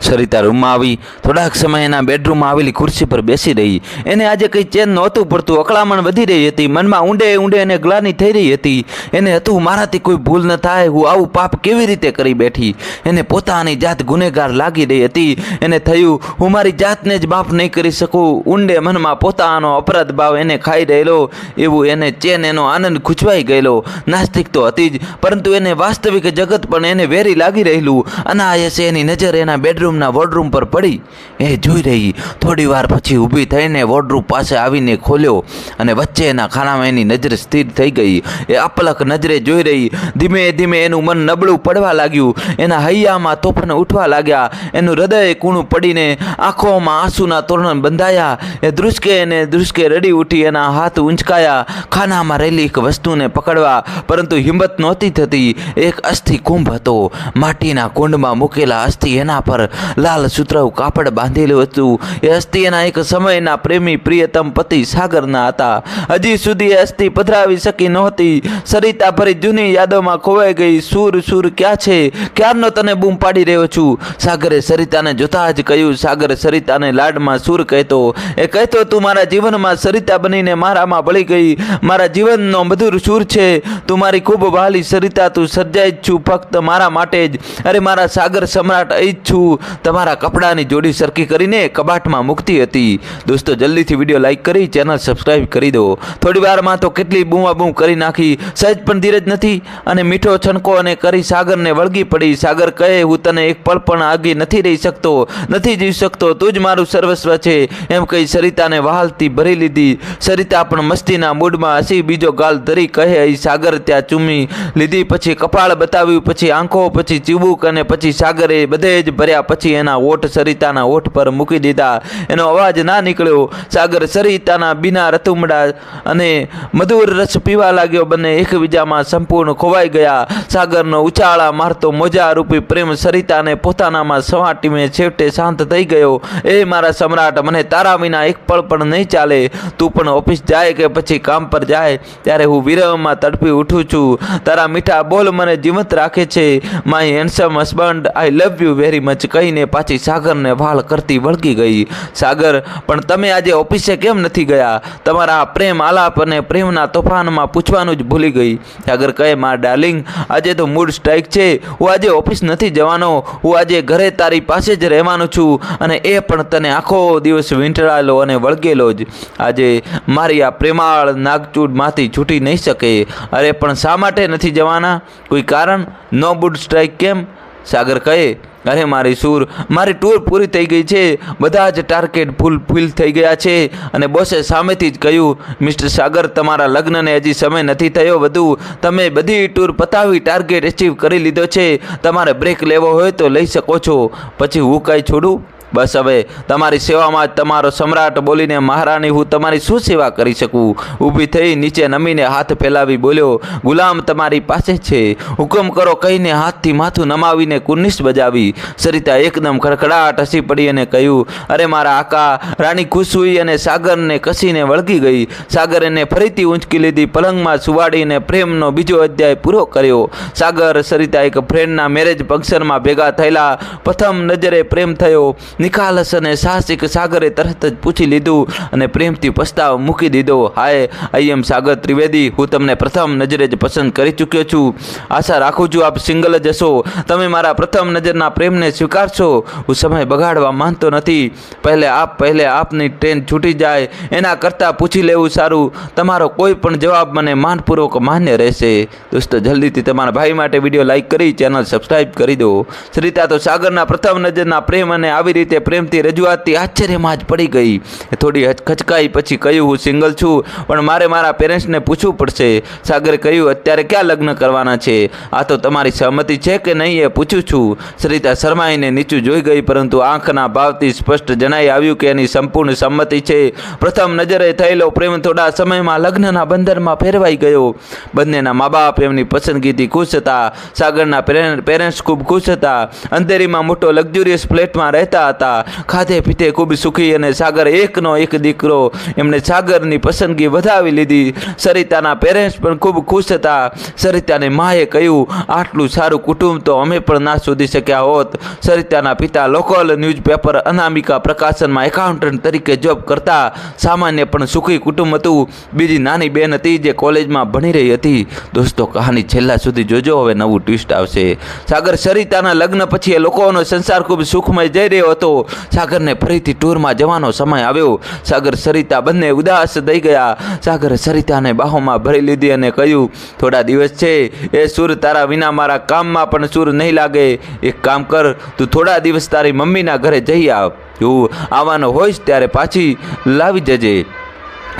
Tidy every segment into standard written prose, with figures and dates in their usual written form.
સરિતા રૂમમાં આવી થોડાક સમય એના બેડરૂમમાં આવેલી ખુરશી પર બેસી રહી. એને આજે કંઈ ચેન નહોતું પડતું. અકળામણ વધી રહી હતી. મનમાં ઊંડે ઊંડે એને ગ્લાનિ થઈ રહી હતી. એને હતું મારાથી કોઈ ભૂલ ન થાય, હું આવું પાપ કેવી રીતે કરી બેઠી. એને પોતાની જાત ગુનેગાર લાગી રહી હતી. એને થયું હું મારી જાતને જ માફ નહીં કરી શકું. ઊંડે મનમાં પોતાનો અપરાધ ભાવ એને ખાઈ રહેલો. એવું એને ચેન, એનો આનંદ ખૂંચવાઈ ગયેલો. નાસ્તિક તો હતી જ, પરંતુ એને વાસ્તવિક જગત પણ એને વેરી લાગી રહેલું. અનાયાસે એની નજર એના બેડરૂમના વોર્ડરૂમ પર પડી. એ જોઈ રહી. થોડી વાર પછી ઊભી થઈને વોર્ડરૂમ પાસે આવીને ખોલ્યો અને વચ્ચે એના ખાનામાં એની નજર સ્થિર થઈ ગઈ. એ અપલક નજરે જોઈ રહી. ધીમે ધીમે એનું મન નબળું પડવા લાગ્યું. એના હૈયામાં તોફાન ઉઠવા લાગ્યા. એનું હૃદય કૂણું પડીને આંખોમાં આંસુના તોરણ બંધાયા. એ ધ્રુસકે રડી ઉઠી. એના હાથ ઊંચકાયા ખાનામાં રહેલી એક વસ્તુને પકડવા, પરંતુ હિંમત નહોતી થતી. એક અસ્થિ કુંભ હતો. માટીના કુંડમાં મૂકેલા અસ્થિ એના પર લાલ સુતરાઉ કાપડ બાંધેલું હતું. એ અસ્થિ એના એક સમયના પ્રેમી પ્રિયતમ પતિ સાગરના હતા. હજી સુધી એ અસ્થિ પધરાવી શકી નહોતી. સરિતા ભરી જૂની યાદોમાં ખોવાઈ ગઈ. સૂર ક્યાં છે? ક્યારનો તને બૂમ પાડી રહ્યો છું. સાગરે સરિતાને જોતા જ કહ્યું. સાગર સરિતાને લાડમાં સૂર કહેતો. એ કહેતો તું મારા જીવનમાં સરિતા બનીને મારામાં ભળી ગઈ. મારા જીવનનો મધુર સૂર છે. તું મારી ખૂબ વહાલી સરિતા. તું સર્જાઈ જ છું ફક્ત મારા માટે જ. અરે મારા સાગર સમ્રાટ અહીં જ છું. તમારા કપડાની જોડી સરખી કરીને કબાટમાં મૂકતી હતી. દોસ્તો જલ્દીથી વિડીયો લાઈક કરી ચેનલ સબસ્ક્રાઈબ કરી દો. થોડી વારમાં તો કેટલી બૂમાબૂમ કરી નાખી. સહેજ પણ ધીરજ નથી અને મીઠો છણકો અને કરી સાગરને વળગી પડી. સાગર કહે હું તને એક પળ પણ આગી નથી રહી શકતો, નથી જીવી શકતો. તું જ મારું સર્વસ્વ છે. એમ કહી સરિતાને વહાલથી ભરી લીધી. સરિતા પણ મસ્તીના મૂડમાં હસી બીજો ગાલ ધરી કહે અહીં સાગર ત્યાં ચૂમી લીધી. પછી કપાળ બતાવ્યું, પછી આંખો, પછી ચીબુક અને પછી સાગરે બધે જ ભર્યા. પછી એના ઓઠ સરિતાના ઓઠ પર મૂકી દીધા. એનો અવાજ ના નીકળ્યો. સાગર સરિતાના બીના રતુમડા અને મધુર રસ પીવા લાગ્યો. બંને એકબીજામાં સંપૂર્ણ ખોવાઈ ગયા. સાગરનો ઉછાળા મારતો મોજા રૂપી પ્રેમ સરિતાને પોતાનામાં સવાટીને છેવટે શાંત થઈ ગયો. એ મારા સમ્રાટ, મને તારા વિના એક પળ પણ નહીં ચાલે. તું પણ ઓફિસ જાય કે પછી કામ પર જાય ત્યારે હું વિરહમાં તડપી ઉઠું છું. તારા મીઠા બોલ મને જીવંત રાખે છે. My handsome husband, I love you very much કહીને પાછી સાગરને વાળ કરતી વળગી ગઈ. સાગર, પણ તમે આજે ઓફિસે કેમ નથી ગયા? તમારા પ્રેમ આલાપ અને પ્રેમના તોફાનમાં પૂછવાનું જ ભૂલી ગઈ. સાગર કહે મારા ડાર્લિંગ, આજે તો મૂડ સ્ટ્રાઇક છે. હું આજે ઓફિસ નથી જવાનો. હું આજે ઘરે તારી પાસે જ રહેવાનો છું, અને એ પણ તને આખો દિવસ વીંટળાયેલો અને વળગેલો જ. આજે મારી આ પ્રેમાળ નાગચૂડમાંથી છૂટી નહીં શકે. અરે પણ શા માટે નથી જવાના? કોઈ કારણ? નો મૂડ સ્ટ્રાઇક કેમ? સાગર કહે અરે મારી સૂર, મારી ટૂર પૂરી થઈ ગઈ છે. બધા જ ટાર્ગેટ ફૂલ થઈ ગયા છે. અને બોસે સામેથી જ કહ્યું મિસ્ટર સાગર, તમારા લગ્નને હજી સમય નથી થયો વધુ. તમે બધી ટૂર પતાવી ટાર્ગેટ એચીવ કરી લીધો છે. તમારે બ્રેક લેવો હોય તો લઈ શકો છો. પછી હું કાંઈ છોડું? બસ હવે તમારી સેવામાં જ તમારો સમ્રાટ બોલીને મહારાણી હું તમારી શું સેવા કરી શકું? ઊભી થઈ નીચે નમીને હાથ ફેલાવી બોલ્યો ગુલામ તમારી પાસે છે, હુકમ કરો કહીને હાથથી માથું નમાવીને કુર્નિશ બજાવી. સરિતા એકદમ ખડખડાટ હસી પડી અને કહ્યું અરે મારા આકા. રાણી ખુશ હુઈ અને સાગરને કસીને વળગી ગઈ. સાગર એને ફરીથી ઊંચકી લીધી. પલંગમાં સુવાડીને પ્રેમનો બીજો અધ્યાય પૂરો કર્યો. સાગર સરિતા એક ફ્રેન્ડના મેરેજ ફંક્શનમાં ભેગા થયેલા. પ્રથમ નજરે પ્રેમ થયો. નિખાલસ અને સાહસિક સાગરે તરત જ પૂછી લીધું અને પ્રેમથી પ્રસ્તાવ મૂકી દીધો. હાય, આઈ એમ સાગર ત્રિવેદી. હું તમને પ્રથમ નજરે જ પસંદ કરી ચૂક્યો છું. આશા રાખું છું આપ સિંગલ જ હશો. તમે મારા પ્રથમ નજરના પ્રેમને સ્વીકારશો. હું સમય બગાડવા માંગતો નથી. પહેલે આપની ટ્રેન છૂટી જાય એના કરતાં પૂછી લેવું સારું. તમારો કોઈ પણ જવાબ મને માનપૂર્વક માન્ય રહેશે. દોસ્તો જલ્દીથી તમારા ભાઈ માટે વિડીયો લાઈક કરી ચેનલ સબસ્ક્રાઈબ કરી દો. સરિતા તો સાગરના પ્રથમ નજરના પ્રેમ અને આવી રીતે પ્રેમથી રજૂઆતથી આશ્ચર્યમાં જ પડી ગઈ. થોડી ખચકાઈ પછી કહ્યું હું સિંગલ છું, પણ મારે મારા પેરેન્ટ્સને પૂછવું પડશે. સાગરે કહ્યું અત્યારે ક્યાં લગ્ન કરવાના છે? આ તો તમારી સહમતિ છે કે નહીં એ પૂછું છું. સરિતા શરમાઈને નીચું જોઈ ગઈ, પરંતુ આંખના ભાવથી સ્પષ્ટ જણાઈ આવ્યું કે એની સંપૂર્ણ સંમતિ છે. પ્રથમ નજરે થયેલો પ્રેમ થોડા સમયમાં લગ્નના બંધનમાં ફેરવાઈ ગયો. બંનેના મા બાપ એમની પસંદગીથી ખુશ હતા. સાગરના પેરેન્ટ્સ ખૂબ ખુશ હતા. અંધેરીમાં મોટો લક્ઝુરિયસ ફ્લેટમાં રહેતા હતા. હતા, ખાધે પીતે ખૂબ સુખી, અને સાગર એકનો એક દીકરો. એમણે સાગરની પસંદગી વધાવી લીધી. સરિતાના પેરેન્ટ્સ પણ ખૂબ ખુશ હતા. સરિતાની માએ કહ્યું, આટલું સારું કુટુંબ તો અમે પણ ના શોધી શક્યા હોત. સરિતાના પિતા લોકલ ન્યૂઝપેપર અનામિકા પ્રકાશનમાં એકાઉન્ટન્ટ તરીકે જોબ કરતા. સામાન્ય પણ સુખી કુટુંબ હતું. બીજી નાની બેન હતી જે કોલેજમાં ભણી રહી હતી. દોસ્તો, કહાની છેલ્લા સુધી જોજો, હવે નવું ટ્વિસ્ટ આવશે. સાગર સરિતાના લગ્ન પછી એ લોકોનો સંસાર ખૂબ સુખમય જઈ રહ્યો હતો. સાગરને ફરીથી ટૂરમાં જવાનો સમય આવ્યો. સાગર સરિતા બંને ઉદાસ થઈ ગયા. સાગર સરિતાને બાહોમાં ભરી લીધી અને કહ્યું, થોડા દિવસ છે, એ સૂર તારા વિના મારા કામમાં પણ સૂર નહીં લાગે. એક કામ કર, તું થોડા દિવસ તારી મમ્મીના ઘરે જઈ આવ. તું આવવાનો હોઈશ ત્યારે પાછી લાવી જજે.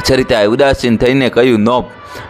સરિતાએ ઉદાસીન થઈને કહ્યું, નો,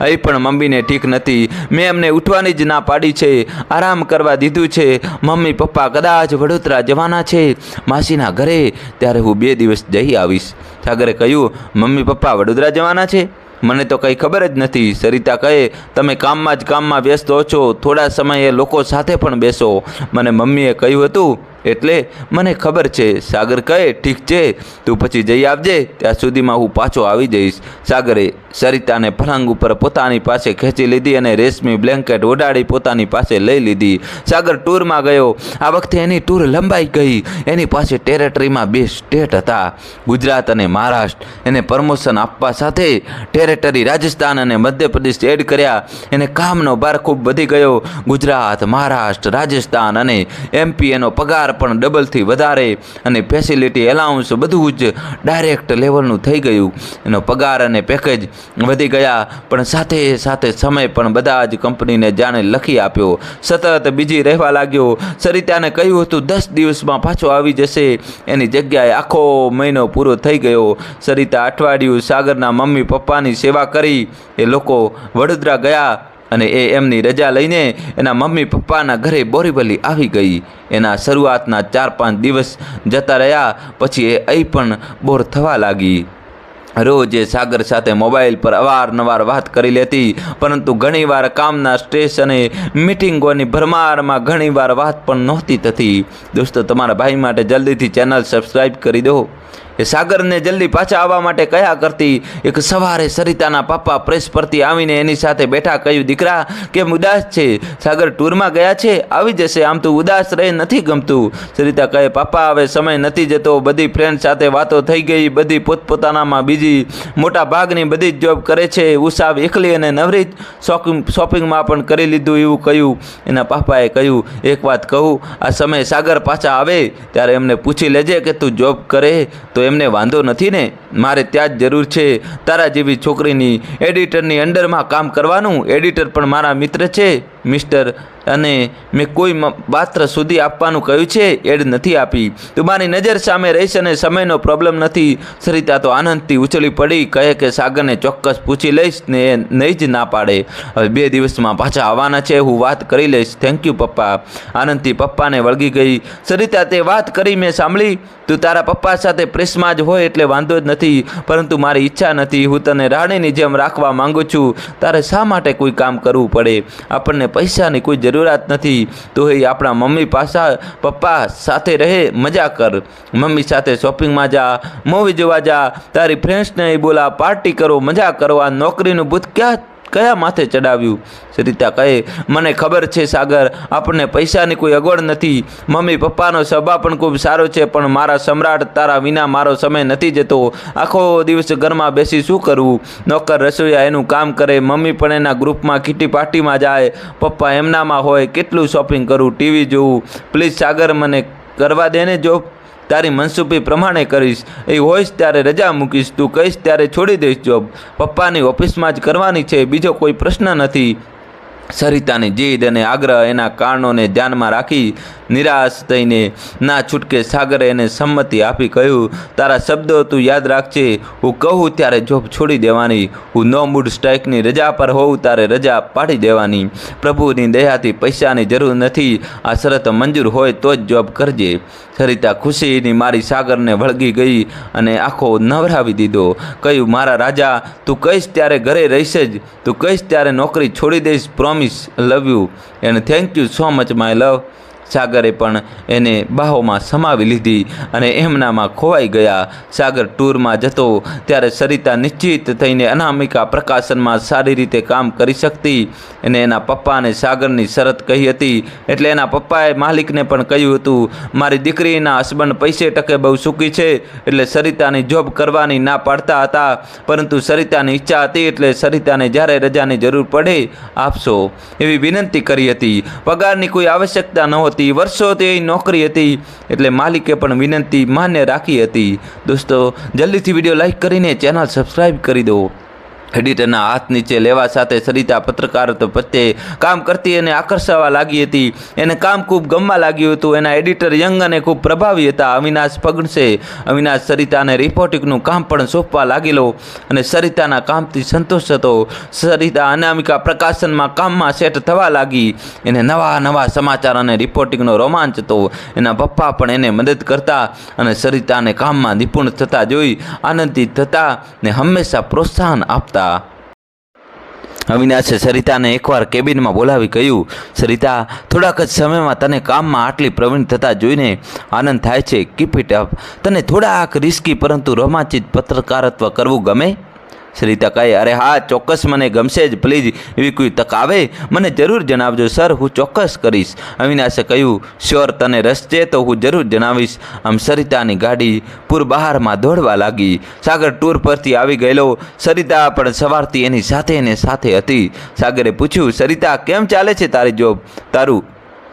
અહીં પણ મમ્મીને ઠીક નથી. મેં એમને ઉઠવાની જ ના પાડી છે, આરામ કરવા દીધું છે. મમ્મી પપ્પા કદાચ વડોદરા જવાના છે માસીના ઘરે, ત્યારે હું 2 દિવસ જઈ આવીશ. સાગરે કહ્યું, મમ્મી પપ્પા વડોદરા જવાના છે? મને તો કંઈ ખબર જ નથી. સરિતા કહે, તમે કામમાં જ કામમાં વ્યસ્ત છો, થોડા સમયે લોકો સાથે પણ બેસો. મને મમ્મીએ કહ્યું હતું એટલે મને ખબર છે. સાગર કહે, ઠીક છે, તું પછી જઈ આવજે, ત્યાં સુધીમાં હું પાછો આવી જઈશ. સાગરે સરિતાને પલંગ ઉપર પોતાની પાસે ખેંચી લીધી અને રેશમી બ્લેન્કેટ ઓઢાડી પોતાની પાસે લઈ લીધી. સાગર ટૂરમાં ગયો. આ વખતે એની ટૂર લંબાઈ ગઈ. એની પાસે ટેરેટરીમાં 2 સ્ટેટ હતા, ગુજરાત અને મહારાષ્ટ્ર. એને પ્રમોશન આપવા સાથે ટેરેટરી રાજસ્થાન અને મધ્યપ્રદેશ એડ કર્યા. એને કામનો ભાર ખૂબ વધી ગયો. ગુજરાત, મહારાષ્ટ્ર, રાજસ્થાન અને MP એનો પગાર પણ ડબલથી વધારે, અને ફેસિલિટી એલાઉન્સ બધું જ ડાયરેક્ટ લેવલનું થઈ ગયું. એનો પગાર અને પેકેજ વધી ગયા, પણ સાથે સાથે સમય પણ બધા જ કંપનીને જાણે લખી આપ્યો. સતત બીજી રહેવા લાગ્યો. સરિતાને કહ્યું હતું 10 દિવસમાં પાછો આવી જશે. એની જગ્યાએ આખો મહિનો પૂરો થઈ ગયો. સરિતા અઠવાડિયું સાગરના મમ્મી પપ્પાની સેવા કરી. એ લોકો વડોદરા ગયા અને એ એમની રજા લઈને એના મમ્મી પપ્પાના ઘરે બોરીવલી આવી ગઈ. એના શરૂઆતના 4-5 દિવસ જતા રહ્યા પછી એ અહીં પણ બોર થવા લાગી. રોજ એ સાગર સાથે મોબાઈલ પર અવારનવાર વાત કરી લેતી, પરંતુ ઘણીવાર કામના સ્ટ્રેસ અને મિટિંગોની ભરમારમાં ઘણીવાર વાત પણ નહોતી થતી. દોસ્તો, તમારા ભાઈ માટે જલ્દીથી ચેનલ સબસ્ક્રાઈબ કરી દો. એ સાગરને જલ્દી પાછા આવવા માટે કહ્યા કરતી. એક સવારે સરિતાના પપ્પા પ્રેસ પરથી આવીને એની સાથે બેઠા. કહ્યું, દીકરા કેમ ઉદાસ છે? સાગર ટૂરમાં ગયા છે, આવી જશે, આમ તો ઉદાસ રહે, નથી ગમતું. સરિતા કહે, પપ્પા હવે સમય નથી જતો. બધી ફ્રેન્ડ સાથે વાતો થઈ ગઈ, બધી પોતપોતાનામાં બીજી. મોટા ભાગની બધી જ જોબ કરે છે. ઉષા એકલી અને નવરી શોપિંગમાં પણ કરી લીધું એવું કહ્યું. એના પાપાએ કહ્યું, એક વાત કહું, આ સમયે સાગર પાછા આવે ત્યારે એમને પૂછી લેજે કે તું જોબ કરે તો એમને વાંધો નથી ને? મારે ત્યાં જ જરૂર છે તારા જેવી છોકરીની. એડિટરની અંડરમાં કામ કરવાનું. એડિટર પણ મારા મિત્ર છે મિસ્ટર, અને મેં કોઈ પાત્ર સુધી આપવાનું કહ્યું છે, એડ નથી આપી. તું મારી નજર સામે રહીશ અને સમયનો પ્રોબ્લેમ નથી. સરિતા તો આનંદથી ઉછળી પડી. કહે કે સાગરને ચોક્કસ પૂછી લઈશ ને એ નહીં જ ના પાડે. હવે 2 દિવસમાં પાછા આવવાના છે, હું વાત કરી લઈશ. થેન્ક યુ પપ્પા. આનંદથી પપ્પાને વળગી ગઈ. સરિતા, તે વાત કરી મેં સાંભળી. તું તારા પપ્પા સાથે પ્રેસમાં જ હોય એટલે વાંધો જ નથી, પરંતુ મારી ઈચ્છા નથી. હું તને રાણીની જેમ રાખવા માંગુ છું. તારે શા માટે કોઈ કામ કરવું પડે? આપણને પૈસાની કોઈ જરૂરિયાત નથી. તો એ આપણા મમ્મી પપ્પા સાથે રહે, મજા કર. મમ્મી સાથે શોપિંગમાં જા, મૂવી જોવા જા, તારી ફ્રેન્ડ્સને બોલા, પાર્ટી કરો, મજા કરો. આ નોકરીનું ભૂત કયા માથે ચડાવ્યું? સરિતા કહે, મને ખબર છે સાગર, આપણને પૈસાની કોઈ અગવડ નથી. મમ્મી પપ્પાનો સ્વભાવ પણ ખૂબ સારો છે, પણ મારા સમ્રાટ, તારા વિના મારો સમય નથી જતો. આખો દિવસ ઘરમાં બેસી શું કરવું? નોકર રસોઈયા એનું કામ કરે, મમ્મી પણ એના ગ્રુપમાં કિટી પાર્ટીમાં જાય, પપ્પા એમનામાં હોય. કેટલું શોપિંગ કરું, ટીવી જોવું? પ્લીઝ સાગર, મને કરવા દે ને જોબ. તારી મનસુબી પ્રમાણે કરીશ. એ હોઈશ ત્યારે રજા મૂકીશ, તું કહીશ ત્યારે છોડી દઈશ જોબ. પપ્પાની ઓફિસમાં જ કરવાની છે, બીજો કોઈ પ્રશ્ન નથી. સરિતાની જીદ અને આગ્રહ એના કારણોને ધ્યાનમાં રાખી નિરાશ થઈને ના છૂટકે સાગરે એને સંમતિ આપી. કહ્યું, તારા શબ્દો તું યાદ રાખજે. હું કહું ત્યારે જોબ છોડી દેવાની. હું નો મૂડ સ્ટ્રાઇકની રજા પર હોઉં ત્યારે રજા પાડી દેવાની. પ્રભુની દયાથી પૈસાની જરૂર નથી. આ શરત મંજૂર હોય તો જ જોબ કરજે. સરિતા ખુશીની મારી સાગરને વળગી ગઈ અને આખો નવરાવી દીધો. કહ્યું, મારા રાજા, તું કહીશ ત્યારે ઘરે રહીશ જ. તું કહીશ ત્યારે નોકરી છોડી દઈશ. Promise, love you and thank you so much my love. સાગરે પણ એને બાહોમાં સમાવી લીધી અને એમનામાં ખોવાઈ ગયા. સાગર ટૂરમાં જતો ત્યારે સરિતા નિશ્ચિત થઈને અનામિકા પ્રકાશનમાં સારી રીતે કામ કરી શકતી અને એના પપ્પાને સાગરની શરત કહી હતી. એટલે એના પપ્પાએ માલિકને પણ કહ્યું હતું, મારી દીકરીના હસબન્ડ પૈસે ટકે બહુ સુખી છે એટલે સરિતાની જોબ કરવાની ના પાડતા હતા, પરંતુ સરિતાની ઈચ્છા હતી એટલે સરિતાને જ્યારે રજાની જરૂર પડે આપશો એવી વિનંતી કરી હતી. પગારની કોઈ આવશ્યકતા નહોતી, વર્ષોથી નોકરી હતી એટલે માલિકે પણ વિનંતી માન્ય રાખી હતી. દોસ્તો, જલ્દીથી વિડીયો લાઈક કરીને ચેનલ સબસ્ક્રાઈબ કરી દો. એડિટરના હાથ નીચે લેવા સાથે સરિતા પત્રકારત્વ પ્રત્યે કામ કરતી અને આકર્ષવા લાગી હતી. એને કામ ખૂબ ગમવા લાગ્યું હતું. એના એડિટર યંગ અને ખૂબ પ્રભાવી હતા. અવિનાશ ફગણસે અવિનાશ સરિતાને રિપોર્ટિંગનું કામ પણ સોંપવા લાગેલો અને સરિતાના કામથી સંતોષ હતો. સરિતા અનામિકા પ્રકાશનમાં કામમાં સેટ થવા લાગી. એને નવા સમાચાર અને રિપોર્ટિંગનો રોમાંચ હતો. એના પપ્પા પણ એને મદદ કરતા અને સરિતાને કામમાં નિપુણ થતા જોઈ આનંદિત થતા ને હંમેશા પ્રોત્સાહન આપતા. અવિનાશે સરિતાને એકવાર કેબિનમાં બોલાવી કહ્યું, સરિતા, થોડાક જ સમયમાં તને કામમાં આટલી પ્રવીણ થતા જોઈને આનંદ થાય છે. Keep it up. તને થોડાક રિસ્કી પરંતુ રોમાંચિત પત્રકારત્વ કરવું ગમે? સરિતા કહે, અરે હા, ચોક્કસ મને ગમશે જ. પ્લીઝ એવી કોઈ તક આવે મને જરૂર જણાવજો સર, હું ચોક્કસ કરીશ. અવિનાશે કહ્યું, શ્યોર, તને રસ છે તો હું જરૂર જણાવીશ. આમ સરિતાની ગાડી પૂર બહારમાં દોડવા લાગી. સાગર ટૂર પરથી આવી ગયેલો. સરિતા પણ સવારથી એની સાથે હતી. સાગરે પૂછ્યું, સરિતા, કેમ ચાલે છે તારી જોબ, તારું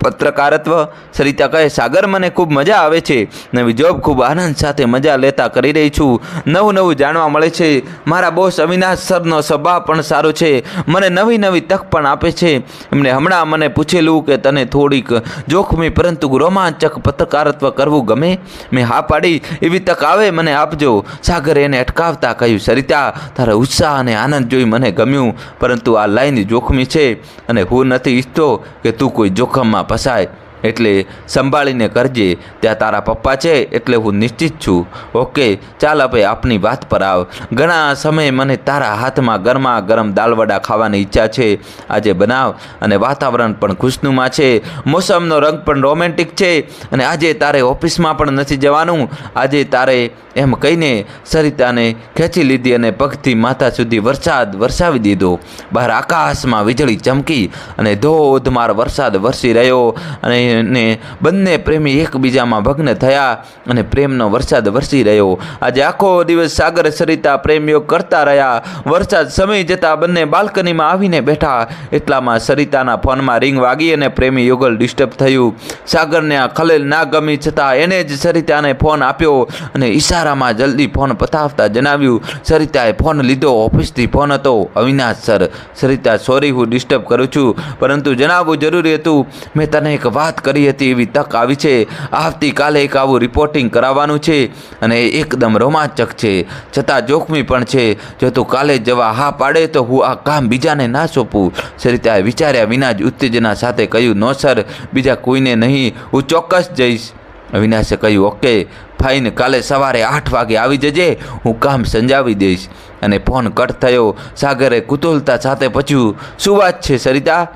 પત્રકારત્વ? સરિતા કહે, સાગર, મને ખૂબ મજા આવે છે. નવી જોબ ખૂબ આનંદ સાથે મજા લેતા કરી રહી છું. નવું જાણવા મળે છે. મારા બોસ અવિનાશ સરનો સ્વભાવ પણ સારો છે. મને નવી તક પણ આપે છે. એમણે હમણાં મને પૂછેલું કે તને થોડીક જોખમી પરંતુ રોમાંચક પત્રકારત્વ કરવું ગમે? મેં હા પાડી. એવી તક આવે મને આપજો. સાગરે એને અટકાવતા કહ્યું, સરિતા, તારા ઉત્સાહ અને આનંદ જોઈ મને ગમ્યું, પરંતુ આ લાઈન જોખમી છે અને હું નથી ઈચ્છતો કે તું કોઈ જોખમમાં ફસાય. એટલે સંભાળીને કરજે. ત્યાં તારા પપ્પા છે એટલે હું નિશ્ચિત છું. ઓકે, ચાલ હવે આપની વાત પર આવ. ઘણા સમયે મને તારા હાથમાં ગરમા ગરમ દાલવડા ખાવાની ઈચ્છા છે. આજે બનાવ. અને વાતાવરણ પણ ખુશનુમા છે. મોસમનો રંગ પણ રોમેન્ટિક છે. અને આજે તારે ઓફિસમાં પણ નથી જવાનું. આજે તારે એમ કહીને સરિતાને ખેંચી લીધી અને પગથી માથા સુધી વરસાદ વરસાવી દીધો. બહાર આકાશમાં વીજળી ચમકી અને ધોધમાર વરસાદ વરસી રહ્યો અને બંને પ્રેમી એકબીજામાં ભગ્ન થયા અને પ્રેમનો વરસાદ વરસી રહ્યો. આજે આખો દિવસ સાગર સરિતા પ્રેમયોગ કરતા રહ્યા. વરસાદ સમય જતાં બંને બાલ્કનીમાં આવીને બેઠા. એટલામાં સરિતાના ફોનમાં રિંગ વાગી અને પ્રેમી યુગલ ડિસ્ટર્બ થયું. સાગરને આ ખલેલ ના ગમી છતાં એને જ સરિતાને ફોન આપ્યો અને ઈશારામાં જલ્દી ફોન પતાવતા જણાવ્યું, સરિતાએ ફોન લીધો. ઓફિસથી ફોન હતો. અવિનાશ સર. સરિતા, સોરી, હું ડિસ્ટર્બ કરું છું, પરંતુ જણાવવું જરૂરી હતું. મેં તને એક વાત કરી હતી, એવી તક આવી છે. આવતીકાલે એક આવું રિપોર્ટિંગ કરાવવાનું છે અને એકદમ રોમાંચક છે, છતાં જોખમી પણ છે. જો તું કાલે જવા હા પાડે તો હું આ કામ બીજાને ના સોંપું. સરિતાએ વિચાર્યા વિના જ ઉત્તેજના સાથે કહ્યું, નો સર, બીજા કોઈને નહીં, હું ચોક્કસ જઈશ. અવિનાશે કહ્યું, ઓકે ફાઇન, કાલે સવારે 8 વાગે આવી જજે, હું કામ સમજાવી દઈશ. અને ફોન કટ થયો. સાગરે કુતૂહલતા સાથે પૂછ્યું, શું વાત છે સરિતા?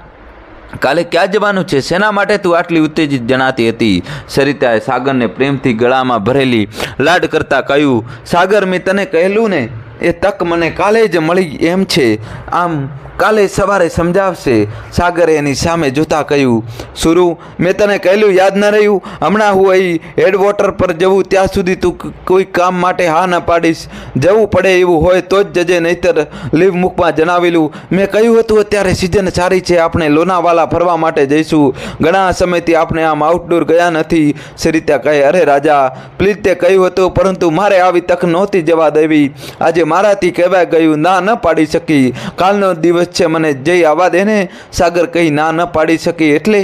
કાલે ક્યાં જવાનું છે? શેના માટે તું આટલી ઉત્તેજિત જણાતી હતી? સરિતાએ સાગરને પ્રેમથી ગળામાં ભરેલી લાડ કરતા કહ્યું, સાગર, મેં તને કહેલું ને, એ તક મને કાલે જ મળી એમ છે. આમ કાલે સવારે સમજાવશે. સાગરે એની સામે જોતા કહ્યું, સુરુ, મેં તને કહેલું યાદ ન રહ્યું? હમણાં હું અહીં હેડવોટર પર જવું ત્યાં સુધી તું કોઈ કામ માટે હા ન પાડીશ. જવું પડે એવું હોય તો જ જજે, નહીતર લીવ મૂકવા જણાવેલું. મેં કહ્યું હતું અત્યારે સિઝન સારી છે, આપણે લોનાવાલા ફરવા માટે જઈશું. ઘણા સમયથી આપણે આમ આઉટડોર ગયા નથી. સરિતા કહે, અરે રાજા, પ્લીઝ, તે કહ્યું હતું, પરંતુ મારે આવી તક નહોતી જવા દેવી. આજે મારાથી કહેવાય ગયું, ના ન પાડી શકી. કાલનો દિવસ છે, મને જઈ આવવા દે ને. સાગર કહી, ના ન પાડી શકી એટલે?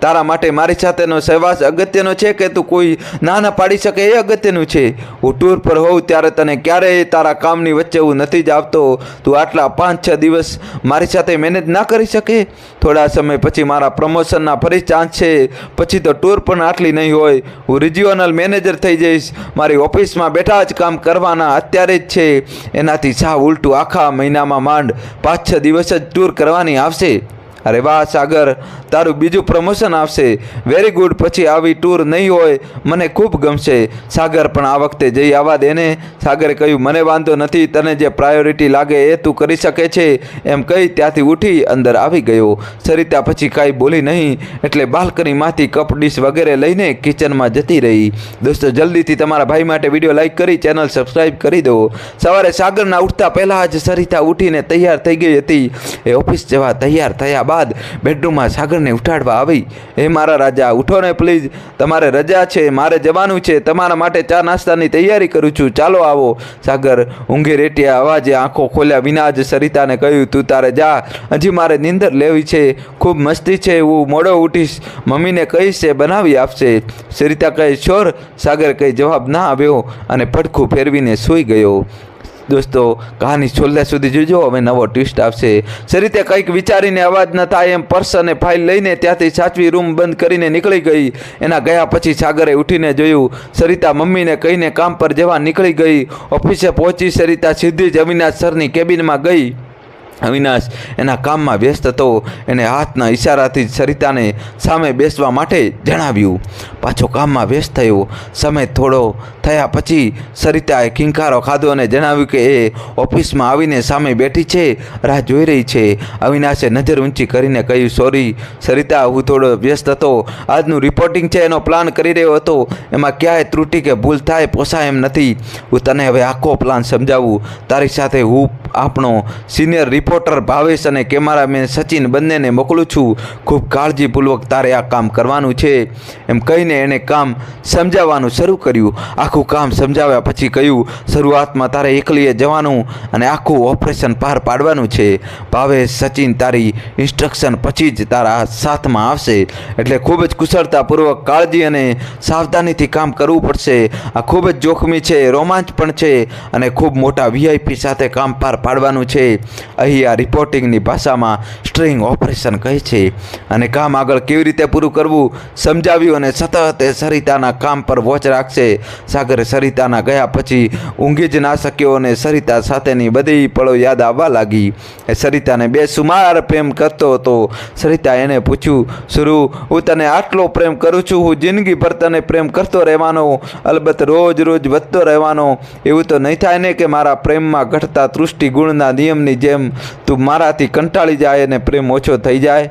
તારા માટે મારી સાથેનો સહવાસ અગત્યનો છે કે તું કોઈ ના ન પાડી શકે એ અગત્યનું છે? હું ટૂર પર હોઉં ત્યારે તને ક્યારેય તારા કામની વચ્ચે હું નથી જ આવતો. તું આટલા 5-6 દિવસ મારી સાથે મેનેજ ના કરી શકે? થોડા સમય પછી મારા પ્રમોશનના ફરી ચાન્સ છે. પછી તો ટૂર પણ આટલી નહીં હોય. હું રિજિયોનલ મેનેજર થઈ જઈશ. મારી ઓફિસમાં બેઠા જ કામ કરવાના અત્યારે જ છે. એનાથી સાવ ઉલટું આખા મહિનામાં માંડ 5-6 દિવસ જ ટૂર કરવાની આવશે. અરે વાહ સાગર, તારું બીજું પ્રમોશન આવશે, વેરી ગુડ. પછી આવી ટૂર નહીં હોય, મને ખૂબ ગમશે. સાગર પણ આ વખતે જઈ આવવા દે ને. સાગરે કહ્યું, મને વાંધો નથી, તને જે પ્રાયોરિટી લાગે એ તું કરી શકે છે, એમ કહી ત્યાંથી ઉઠી અંદર આવી ગયો. સરિતા પછી કાંઈ બોલી નહીં, એટલે બાલ્કનીમાંથી કપ ડીશ વગેરે લઈને કિચનમાં જતી રહી. દોસ્તો, જલ્દીથી તમારા ભાઈ માટે વિડીયો લાઈક કરી ચેનલ સબસ્ક્રાઈબ કરી દો. સવારે સાગરના ઉઠતા પહેલાં જ સરિતા ઉઠીને તૈયાર થઈ ગઈ હતી. એ ઓફિસ જવા તૈયાર થયા બાદ બેડરૂમમાં સાગરને ઉઠાડવા આવી. હે મારા રાજા, ઉઠો ને પ્લીઝ, તમારે રજા છે, મારે જવાનું છે, તમારા માટે ચા નાસ્તાની તૈયારી કરું છું, ચાલો આવો. સાગર ઊંઘે રેટિયા અવાજે આંખો ખોલ્યા વિના જ સરિતાને કહ્યું, તું તારે જા, હજી મારે નીંદર લેવી છે, ખૂબ મસ્તી છે, હું મોડો ઉઠીશ, મમ્મીને કહીશ એ બનાવી આપશે. સરિતા કહે, શ્યોર. સાગર કંઈ જવાબ ના આવ્યો અને પડખું ફેરવીને સૂઈ ગયો. દોસ્તો, કહાની છોલ્યા સુધી જોજો, હવે નવો ટ્વિસ્ટ આવશે. સરિતા કંઈક વિચારીને અવાજ ન થાય એમ પર્સ અને ફાઇલ લઈને ત્યાંથી સાચવી રૂમ બંધ કરીને નીકળી ગઈ. એના ગયા પછી સાગરે ઉઠીને જોયું, સરિતા મમ્મીને કહીને કામ પર જવા નીકળી ગઈ. ઓફિસે પહોંચી સરિતા સીધી જ અવિનાશ સરની કેબિનમાં ગઈ. અવિનાશ એના કામમાં વ્યસ્ત હતો. એને હાથના ઈશારાથી સરિતાને સામે બેસવા માટે જણાવ્યું. પાછો કામમાં વ્યસ્ત થયો. સમય થોડો થયા પછી સરિતાએ કિંકારો ખાધો અને જણાવ્યું કે એ ઓફિસમાં આવીને સામે બેઠી છે, રાહ જોઈ રહી છે. અવિનાશે નજર ઊંચી કરીને કહ્યું, સોરી સરિતા, હું થોડો વ્યસ્ત હતો, આજનું રિપોર્ટિંગ છે એનો પ્લાન કરી રહ્યો હતો, એમાં ક્યાંય ત્રુટિ કે ભૂલ થાય પોસાય એમ નથી. હું તને હવે આખો પ્લાન સમજાવું. તારી સાથે હું આપણો સિનિયર રિપોર્ટર ભાવેશ અને કેમેરામેન સચિન બંનેને મોકલું છું. ખૂબ કાળજીપૂર્વક તારે આ કામ કરવાનું છે. એમ કહીને એણે કામ સમજાવવાનું શરૂ કર્યું. આખું કામ સમજાવ્યા પછી કહ્યું, શરૂઆતમાં તારે એકલીએ જવાનું અને આખું ઓપરેશન પાર પાડવાનું છે. ભાવેશ, સચિન તારી ઇન્સ્ટ્રક્શન પછી જ તારા સાથમાં આવશે, એટલે ખૂબ જ કુશળતાપૂર્વક કાળજી અને સાવધાનીથી કામ કરવું પડશે. આ ખૂબ જ જોખમી છે, રોમાંચ પણ છે અને ખૂબ મોટા VIP સાથે કામ પાર પાડવાનું છે. અહીં આ રિપોર્ટિંગની ભાષામાં સ્ટ્રિંગ ઓપરેશન કહે છે. અને કામ આગળ કેવી રીતે પૂરું કરવું સમજાવ્યું અને સતત એ સરિતાના કામ પર વોચ રાખશે. સાગર સરિતાના ગયા પછી ઊંઘી જ ના શક્યો અને સરિતા સાથેની બધી પળો યાદ આવવા લાગી. એ સરિતાને બેસુમાર પ્રેમ કરતો હતો. સરિતા એને પૂછ્યું, સુરુ, હું તને આટલો પ્રેમ કરું છું, હું જિંદગીભર તને પ્રેમ કરતો રહેવાનો, અલબત્ત રોજ રોજ વધતો રહેવાનો. એવું તો નહીં થાય ને કે મારા પ્રેમમાં ઘટતા તૃષ્ટિ ગુણના નિયમની જેમ તું મારાથી કંટાળી જાય અને પ્રેમ ઓછો થઈ જાય?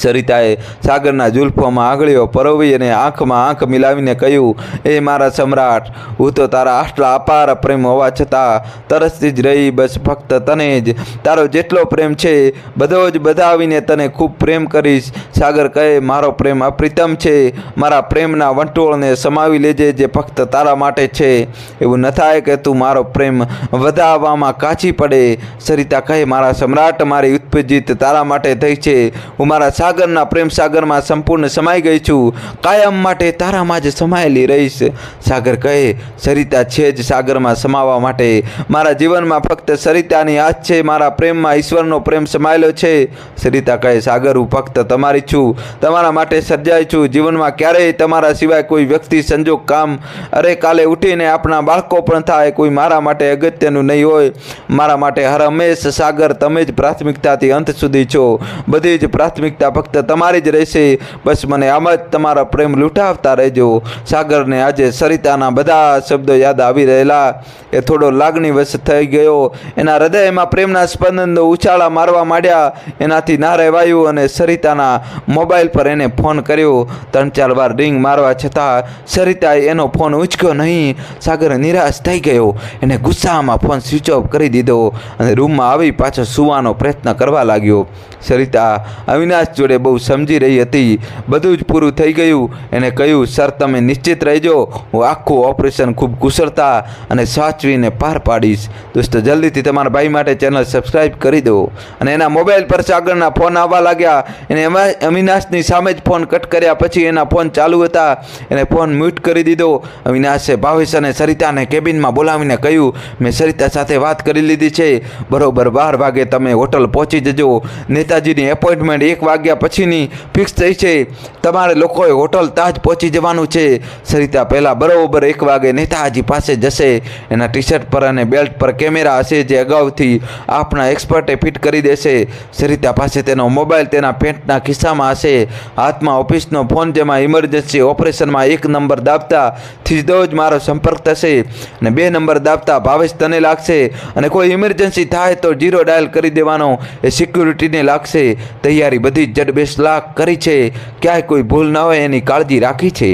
સરિતાએ સાગરના જુલ્ફોમાં આંગળીઓ પરોવી અને આંખમાં આંખ મિલાવીને કહ્યું, એ મારા સમ્રાટ, હું તો તારા આટલા અપાર પ્રેમ હોવા છતાં તરસતી જ રહી, બસ ફક્ત તને જ. તારો જેટલો પ્રેમ છે બધો જ બધાવીને તને ખૂબ પ્રેમ કરીશ. સાગર કહે, મારો પ્રેમ અપ્રિતમ છે, મારા પ્રેમના વંટોળને સમાવી લેજે જે ફક્ત તારા માટે છે. એવું ન થાય કે તું મારો પ્રેમ વધાવવામાં કાચી પડે. સરિતા કહે, મારા સમ્રાટ, મારી ઉત્પેજિત તારા માટે થઈ છે. હું મારા સાગરના પ્રેમ સાગરમાં સંપૂર્ણ સમાઈ ગઈ છું, કાયમ માટે તારામાં જ સમાયેલી રહીશ. સાગર કહે, સરિતા છે જ સાગરમાં સમાવા માટે. મારા જીવનમાં ફક્ત સરિતાની આજ છે, મારા પ્રેમમાં ઈશ્વરનો પ્રેમ સમાયેલો છે. સરિતા કહે, સાગર, હું ફક્ત તમારી છું, તમારા માટે સર્જાઈ છું. જીવનમાં ક્યારેય તમારા સિવાય કોઈ વ્યક્તિ, સંજોગ, કામ, અરે કાલે ઉઠીને આપણા બાળકો પણ થાય, કોઈ મારા માટે અગત્યનું નહીં હોય. મારા માટે હર હંમેશ સાગર તમે જ પ્રાથમિકતાથી અંત સુધી છો. બધી જ પ્રાથમિકતા ફક્ત તમારી જ રહેશે. બસ મને આમ જ તમારો પ્રેમ લૂંટાવતા રહેજો. સાગરને આજે સરિતાના બધા શબ્દો યાદ આવી રહેલા. એ થોડો લાગણીવશ થઈ ગયો. એના હૃદયમાં પ્રેમના સ્પંદનો ઉછાળા મારવા માંડ્યા. એનાથી ના રહેવાયું અને સરિતાના મોબાઈલ પર એને ફોન કર્યો. 3-4 વાર રિંગ મારવા છતાં સરિતાએ એનો ફોન ઉંચક્યો નહીં. સાગર નિરાશ થઈ ગયો. એને ગુસ્સામાં ફોન સ્વિચ ઓફ કરી દીધો અને રૂમમાં આવી પાછો સૂવાનો પ્રયત્ન કરવા લાગ્યો. સરિતા અવિનાશ જોડે બહુ સમજી રહી હતી. બધું જ પૂરું થઈ ગયું. એને કહ્યું, સર તમે નિશ્ચિત રહેજો, હું આખું ઓપરેશન ખૂબ કુશળતા અને સાચવીને પાર પાડીશ. દોસ્તો, જલ્દીથી તમારા ભાઈ માટે ચેનલ સબસ્ક્રાઈબ કરી દો. અને એના મોબાઈલ પર સાગરના ફોન આવવા લાગ્યા. એને અવિનાશની સામે જ ફોન કટ કર્યા પછી એના ફોન ચાલુ હતા. એને ફોન મ્યુટ કરી દીધો. અવિનાશે ભાવેશ અને સરિતાને કેબિનમાં બોલાવીને કહ્યું, મેં સરિતા સાથે વાત કરી લીધી છે, બરોબર 12 વાગે તમે હોટલ પહોંચી જજો. નેતાજીની એપોઇન્ટમેન્ટ 1 વાગે વાગ્યા પછીની ફિક્સ થઈ છે. તમારે લોકોએ હોટલ તાજ પહોંચી જવાનું છે. સરિતા પહેલાં બરોબર 1 વાગે નેતાજી પાસે જશે. એના ટી શર્ટ પર અને બેલ્ટ પર કેમેરા હશે જે અગાઉથી આપણા એક્સપર્ટે ફિટ કરી દેશે. સરિતા પાસે તેનો મોબાઈલ તેના પેન્ટના ખિસ્સામાં હશે. હાથમાં ઓફિસનો ફોન જેમાં ઇમરજન્સી ઓપરેશનમાં 1 નંબર દાબતાથી જ મારો સંપર્ક થશે અને 2 નંબર દાબતા ભાવેશ તને લાગશે અને કોઈ ઇમરજન્સી થાય તો 0 ડાયલ કરી દેવાનો એ સિક્યુરિટીને લાગશે. તૈયારી બધી જ જડબેસ લાખ કરી છે. ક્યાંય કોઈ ભૂલ ન હોય એની કાળજી રાખી છે.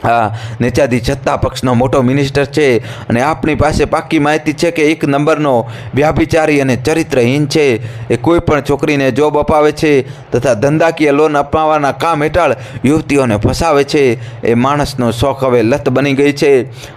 હા, નેતાજી સત્તા પક્ષનો મોટો મિનિસ્ટર છે અને આપણી પાસે પાક્કી માહિતી છે કે 1 નંબરનો વ્યાભિચારી અને ચરિત્રહીન છે. એ કોઈ પણ છોકરીને જોબ અપાવે છે તથા ધંધાકીય લોન અપાવવાના કામ હેઠળ યુવતીઓને ફસાવે છે. એ માણસનો શોખ હવે લત બની ગઈ છે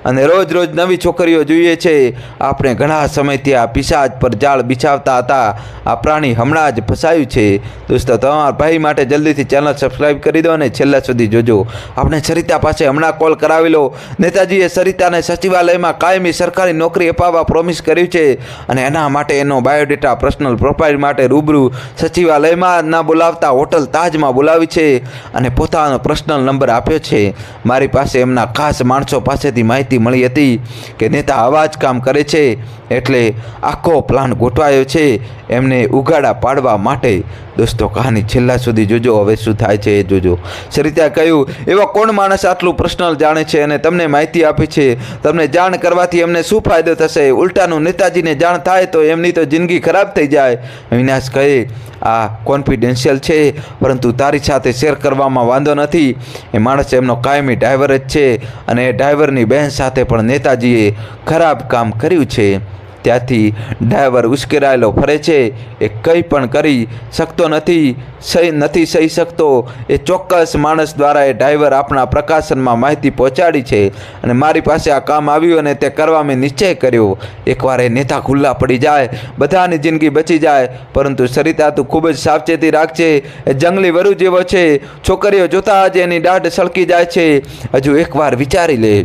અને રોજ રોજ નવી છોકરીઓ જોઈએ છે. આપણે ઘણા સમયથી આ પિશાચ પર જાળ બિછાવતા હતા. આ પ્રાણી હમણાં જ ફસાયું છે. દોસ્તો, તમારા ભાઈ માટે જલ્દીથી ચેનલ સબસ્ક્રાઈબ કરી દો અને છેલ્લા સુધી જોજો. આપણે સરિતા પાસે હમણાં કોલ કરાવી લો. નેતાજીએ સરિતાને સચિવાલયમાં કાયમી સરકારી નોકરી અપાવવા પ્રોમિસ કર્યું છે અને એના માટે એનો બાયોડેટા પર્સનલ પ્રોફાઇલ માટે રૂબરૂ સચિવાલયમાં ન બોલાવતા હોટલ તાજમાં બોલાવી છે અને પોતાનો પર્સનલ નંબર આપ્યો છે. મારી પાસે એમના ખાસ માણસો પાસેથી માહિતી મળી હતી કે નેતા આવા જ કામ કરે છે એટલે આખો પ્લાન ગોઠવાયો છે એમને ઉગાડા પાડવા માટે. દોસ્તો, કહાની છેલ્લા સુધી જોજો. હવે શું થાય છે એ જોજો. સરિતાએ કહ્યું, એવા કોણ માણસ આટલું પર્સનલ જાણે છે અને તમને માહિતી આપી છે? તમને જાણ કરવાથી એમને શું ફાયદો થશે? ઉલટાનું નેતાજીને જાણ થાય તો એમની તો જિંદગી ખરાબ થઈ જાય. અવિનાશ કહે, આ કોન્ફિડેન્શિયલ છે પરંતુ તારી સાથે શેર કરવામાં વાંધો નથી. એ માણસ એમનો કાયમી ડ્રાઈવર જ છે અને એ ડ્રાઈવરની બહેન સાથે પણ નેતાજીએ ખરાબ કામ કર્યું છે. ત્યાંથી ડ્રાઈવર ઉશ્કેરાયેલો ફરે છે. એ કંઈ પણ કરી શકતો નથી સહી શકતો. એ ચોક્કસ માણસ દ્વારા એ ડ્રાઈવર આપણા પ્રકાશનમાં માહિતી પહોંચાડી છે અને મારી પાસે આ કામ આવ્યું અને તે કરવા મેં નિશ્ચય કર્યો. એકવાર એ નેતા ખુલ્લા પડી જાય બધાની જિંદગી બચી જાય. પરંતુ સરિતા તું ખૂબ જ સાવચેતી રાખજે. એ જંગલી વરુ જેવો છે. છોકરીઓ જોતાં જ એની દાઢ સળકી જાય છે. હજુ એકવાર વિચારી લે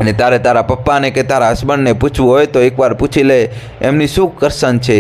અને તારે તારા પપ્પાને કે તારા હસબન્ડને પૂછવું હોય તો એકવાર પૂછી લે એમની શું કરશન છે.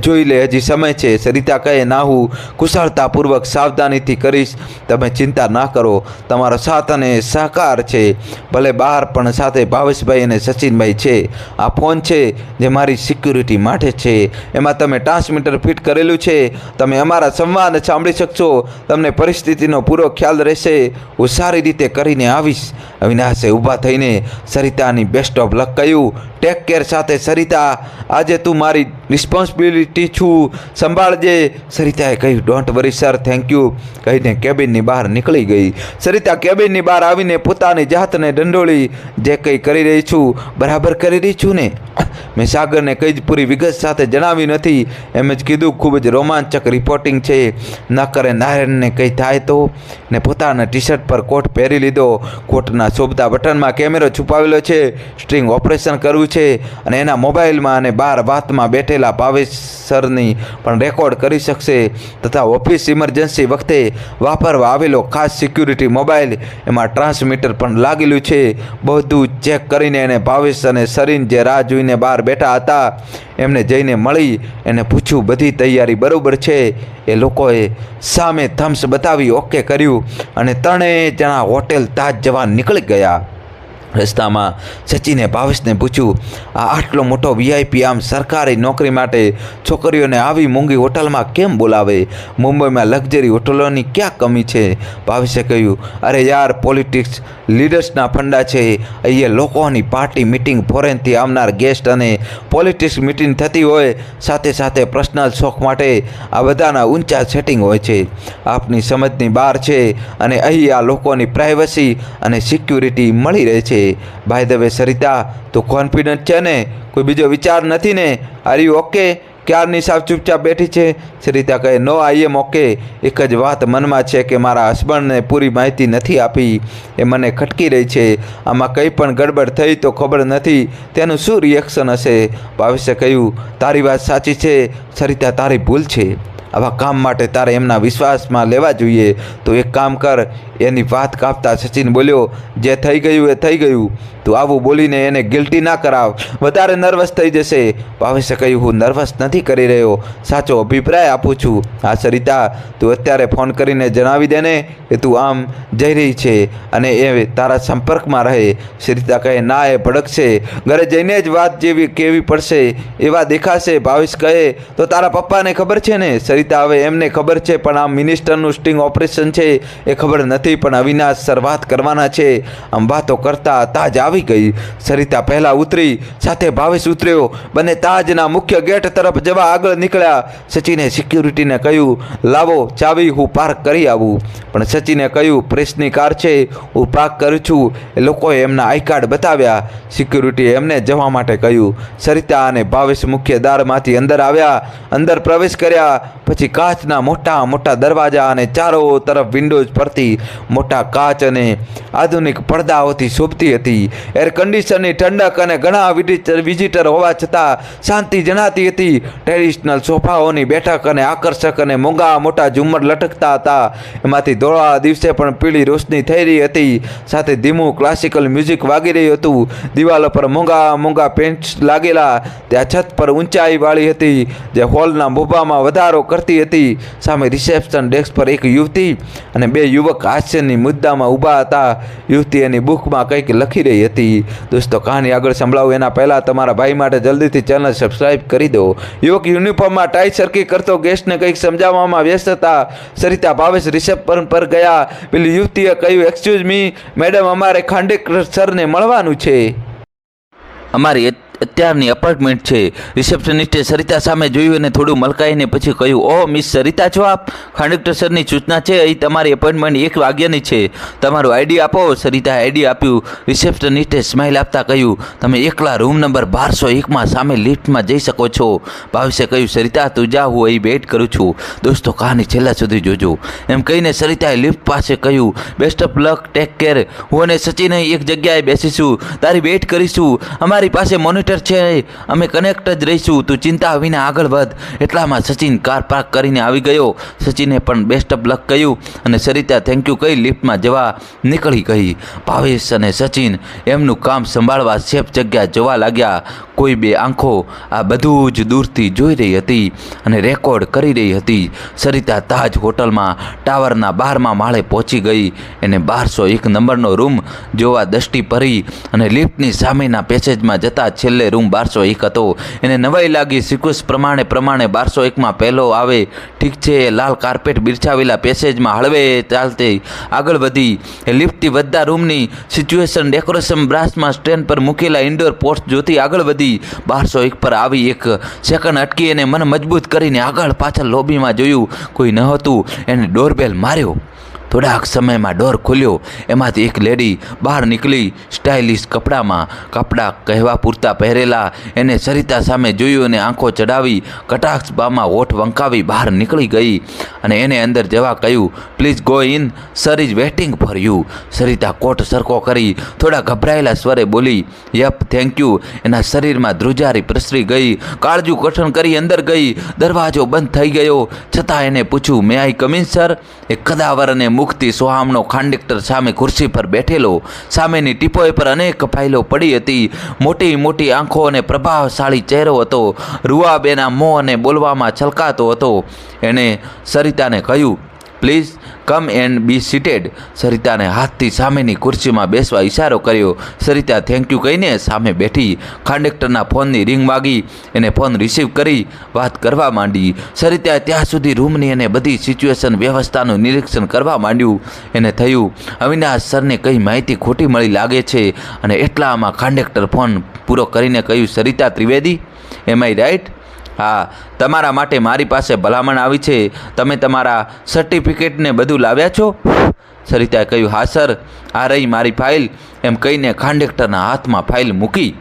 જોઈ લે, હજી સમય છે. સરિતા કહે, ના, હું કુશળતાપૂર્વક સાવધાનીથી કરીશ. તમે ચિંતા ના કરો. તમારો સાથ અને સહકાર છે. ભલે બહાર પણ સાથે ભાવેશભાઈ અને સચિનભાઈ છે. આ ફોન છે જે મારી સિક્યુરિટી માટે છે. એમાં તમે ટ્રાન્સમીટર ફિટ કરેલું છે. તમે અમારા સંવાદ સાંભળી શકશો. તમને પરિસ્થિતિનો પૂરો ખ્યાલ રહેશે. હું સારી રીતે કરીને આવીશ. અવિનાશે ઊભા થઈને સરિતાની બેસ્ટ ઓફ લક કહ્યું. ટેક કેર સાથે સરિતા. આજે તું મારી રિસ્પોન્સિબિલિટી છું, સંભાળજે. સરિતાએ કહ્યું, don't worry sir, thank you કહીને કેબિનની બહાર નીકળી ગઈ. સરિતા કેબિનની બહાર આવીને પોતાની જાતને દંડોળી. જે કંઈ કરી રહી છું બરાબર કરી રહી છું ને? મેં સાગરને કંઈ જ પૂરી વિગત સાથે જણાવ્યું નથી. એમ જ કીધું ખૂબ જ રોમાંચક રિપોર્ટિંગ છે. ન કરે નારાયણને કંઈ થાય તો? ને પોતાના ટી શર્ટ પર કોટ પહેરી લીધો. કોટના શોભતા બટનમાં કેમેરો છુપાવેલો છે. સ્ટ્રિંગ ઓપરેશન કરવું છે અને એના મોબાઈલમાં અને બહાર વાતમાં બેઠેલા ભાવેશ સરની પણ રેકોર્ડ કરી શકશે તથા ઓફિસ ઇમરજન્સી વખતે વાપરવા આવેલો ખાસ સિક્યુરિટી મોબાઈલ, એમાં ટ્રાન્સમીટર પણ લાગેલું છે. બધું ચેક કરીને એને ભાવેશ અને સરીન જે રાહ જોઈને બહાર બેઠા હતા એમને જઈને મળી એને પૂછ્યું, બધી તૈયારી બરાબર છે? એ લોકોએ સામે થમ્સ બતાવી ઓકે કર્યું અને 3 જણા હોટેલ તાજ જવા નીકળી ગયા. રસ્તામાં સચિને ભાવેશને પૂછ્યું, આ આટલો મોટો VIP આમ સરકારી નોકરી માટે છોકરીઓને આવી મોંઘી હોટલમાં કેમ બોલાવે? મુંબઈમાં લક્ઝરી હોટલોની ક્યાં કમી છે? ભાવેશે કહ્યું, અરે યાર, પોલિટિક્સ લીડર્સના ફંડા છે. અહીંયા લોકોની પાર્ટી મિટિંગ, ફોરેનથી આવનાર ગેસ્ટ અને પોલિટિક્સ મિટિંગ થતી હોય. સાથે સાથે પર્સનલ શોખ માટે આ બધાના ઊંચા સેટિંગ હોય છે. આપની સમજની બહાર છે અને અહીં આ લોકોની પ્રાઇવસી અને સિક્યુરિટી મળી રહે છે. બાય ધ વે સરિતા, તું કોન્ફિડન્ટ છે ને? કોઈ બીજો વિચાર નથી ને? Are you okay? ક્યારની સાવ ચૂપચાપ બેઠી છે. સરિતા કહે, નો, આઈ એમ ઓકે. એક જ વાત મનમાં છે કે મારા હસબન્ડને પૂરી માહિતી નથી આપી. એ મને ખટકી રહી છે. આમાં કંઈ પણ ગડબડ થઈ તો ખબર નથી તેનું શું રિએક્શન હશે. ભાવેશે કહ્યું, તારી વાત સાચી છે સરિતા, તારી ભૂલ છે. આવા કામ માટે તારે એમના વિશ્વાસમાં લેવા જોઈએ. તો એક કામ કર. એની વાત કાપતા સચિન બોલ્યો, જે થઈ ગયું એ થઈ ગયું. તું આવું બોલીને એને ગિલ્ટી ના કરાવ, વધારે નર્વસ થઈ જશે. ભાવેશે કહ્યું, હું નર્વસ નથી કરી રહ્યો, સાચો અભિપ્રાય આપું છું. હા સરિતા, તું અત્યારે ફોન કરીને જણાવી દે ને કે તું આમ જઈ રહી છે અને એ તારા સંપર્કમાં રહે. સરિતા કહે, ના, એ ભડકશે, ઘરે જઈને જ વાત જેવી કેવી પડશે એવા દેખાશે. ભાવેશ કહે, તો તારા પપ્પાને ખબર છે ને? સરિતા, હવે એમને ખબર છે, પણ આ મિનિસ્ટરનું સ્ટિંગ ઓપરેશન છે એ ખબર નથી, પણ અવિનાશ સર વાત કરવાના છે. આમ વાતો કરતા તાજ આવી ગઈ. સરિતા પહેલાં ઉતરી, સાથે ભાવેશ ઉતર્યો. બંને તાજના મુખ્ય ગેટ તરફ જવા આગળ નીકળ્યા. સચિને સિક્યુરિટીને કહ્યું, લાવો ચાવી, હું પાર્ક કરી આવું. પણ સચિને કહ્યું, પ્રેસની કાર છે, હું પાર્ક કરું છું. એ લોકોએ એમના આઈ કાર્ડ બતાવ્યા. સિક્યુરિટીએ એમને જવા માટે કહ્યું. સરિતા અને ભાવેશ મુખ્ય દ્વારમાંથી અંદર આવ્યા. અંદર પ્રવેશ કર્યા પછી કાચના મોટા મોટા દરવાજા અને ચારો તરફ વિન્ડોઝ પરથી મોટા કાચ અને આધુનિક પડદાઓથી શોભતી હતી. એર કન્ડિશનની ઠંડક અને ઘણા વિઝિટર હોવા છતાં શાંતિ જણાતી હતી. ટ્રેડિશનલ સોફાઓની બેઠક અને આકર્ષક અને મોંઘા મોટા ઝુમ્મર લટકતા હતા. એમાંથી ધોળા દિવસે પણ પીળી રોશની થઈ રહી હતી. સાથે ધીમું ક્લાસિકલ મ્યુઝિક વાગી રહ્યું હતું. દિવાલો પર મોંઘા મોંઘા પેન્ટ્સ લાગેલા. ત્યાં છત પર ઊંચાઈવાળી હતી જે હોલના મોભામાં વધારો કરતી હતી. સામે રિસેપ્શન ડેસ્ક પર એક યુવતી અને બે યુવક હાસ્યની મુદ્દામાં ઊભા હતા. યુવતી એની બુકમાં કંઈક લખી રહી હતી. દોસ્તો, કહાની આગળ સંભળાવું એના પહેલાં તમારા ભાઈ માટે જલ્દીથી ચેનલ સબસ્ક્રાઈબ કરી દો. યુવક યુનિફોર્મમાં ટાઈ સરખી કરતો ગેસ્ટને કંઈક સમજાવવામાં વ્યસ્ત હતા. સરિતા, ભાવેશ રિસેપ્શન પર ગયા. પેલી યુવતીએ કહ્યું, એક્સક્યુઝ મી મેડમ, અમારે ખાંડેકર સરને મળવાનું છે. અમારી અત્યારની અપાર્ટમેન્ટ છે. રિસેપ્શનિસ્ટે સરિતા સામે જોયું અને થોડું મલકાઈને પછી કહ્યું, ઓહ મિસ સરિતા છો આપ? ખાંડેકર સરની સૂચના છે, અહીં તમારી અપોઇન્ટમેન્ટ 1 વાગ્યાની છે. તમારું આઈડી આપો. સરિતાએ આઈડી આપ્યું. રિસેપ્શનિસ્ટે સ્માઇલ આપતા કહ્યું, તમે એકલા રૂમ નંબર 1201માં સામે લિફ્ટમાં જઈ શકો છો. ભાવેશે કહ્યું, સરિતા તું જા, હું અહીં વેઇટ કરું છું. દોસ્તો, કહાની છેલ્લા સુધી જોજો. એમ કહીને સરિતાએ લિફ્ટ પાસે કહ્યું, best of luck, take care. હું અને સચિન એક જગ્યાએ બેસીશું, તારી વેઇટ કરીશું. અમારી પાસે મોનિટર છે, અમે કનેક્ટ જ રહીશું, તું ચિંતા વિના આગળ વધ. એટલામાં સચિન કાર પાર્ક કરીને આવી ગયો. સચિને પણ બેસ્ટ ઓફ લક કહ્યું અને સરિતા થેન્ક યુ કહી લિફ્ટમાં જવા નીકળી ગઈ. ભાવેશ અને સચિન એમનું કામ સંભાળવા સેફ જગ્યા જવા લાગ્યા. કોઈ બે આંખો આ બધું જ દૂરથી જોઈ રહી હતી અને રેકોર્ડ કરી રહી હતી. સરિતા તાજ હોટલમાં ટાવરના 12મા માળે પહોંચી ગઈ. એને 1201 નંબરનો રૂમ જોવા દૃષ્ટિ ભરી અને લિફ્ટની સામેના પેસેજમાં જતા છેલ્લે રૂમ 1201 હતો. એને નવાઈ લાગી. સિક્વન્સ પ્રમાણે 1201માં પહેલો આવે. ઠીક છે. લાલ કાર્પેટ બિરછાવેલા પેસેજમાં હળવે ચાલતે આગળ વધી. એ લિફ્ટથી વધતા રૂમની સિચ્યુએશન ડેકોરેશન બ્રાસમાં સ્ટેન્ડ પર મૂકેલા ઇન્ડોર પોસ્ટ જોતી આગળ વધી. 1201 પર આવી 1 સેકન્ડ અટકી અને મન મજબૂત કરીને આગળ પાછળ લોબીમાં જોયું. કોઈ ન હતું. એને ડોરબેલ માર્યો. થોડાક સમયમાં ડોર ખુલ્યો. એમાંથી એક લેડી બહાર નીકળી. સ્ટાઇલિશ કપડાં કહેવા પૂરતા પહેરેલા. એને સરિતા સામે જોયું અને આંખો ચડાવી કટાક્ષબામાં હોઠ વંકાવી બહાર નીકળી ગઈ અને એને અંદર જવા કહ્યું, please go in, sir is waiting for you. Sarita coat સરખો કરી થોડા ગભરાયેલા સ્વરે બોલી, યપ થેન્ક યુ. એના શરીરમાં ધ્રુજારી પ્રસરી ગઈ. કાળજું કઠણ કરી અંદર ગઈ. દરવાજો બંધ થઈ ગયો. છતાં એને પૂછ્યું, મે આઈ કમ ઇન સર? એ કદાવર અને મુક્તિ સોહામનો ખાંડેકર સામે ખુરશી પર બેઠેલો. સામેની ટીપોય પર અનેક ફાઇલો પડી હતી. મોટી મોટી આંખો અને પ્રભાવશાળી ચહેરો હતો. રૂઆબેના મોં અને બોલવામાં છલકાતો હતો. એણે સરિતાને કહ્યું, પ્લીઝ કમ એન્ડ બી સીટેડ. સરિતાને હાથથી સામેની ખુરશીમાં બેસવા ઇશારો કર્યો. સરિતા થેન્ક યુ કહીને સામે બેઠી. ખાંડેકરના ફોનની રિંગ વાગી. એને ફોન રિસીવ કરી વાત કરવા માંડી. સરિતાએ ત્યાં સુધી રૂમની અને બધી સિચ્યુએશન વ્યવસ્થાનું નિરીક્ષણ કરવા માંડ્યું. એને થયું, અવિનાશ સરને કંઈ માહિતી ખોટી મળી લાગે છે. અને એટલામાં ખાંડેકર ફોન પૂરો કરીને કહ્યું, સરિતા ત્રિવેદી, એમ આઈ રાઈટ? હા, તમારા માટે મારી પાસે ભલામણ આવી છે. તમે તમારા સર્ટિફિકેટને બધું લાવ્યા છો? સરિતાએ કહ્યું, હા સર, આ રહી મારી ફાઇલ. એમ કહીને ખાંડેકરના હાથમાં ફાઇલ મૂકી.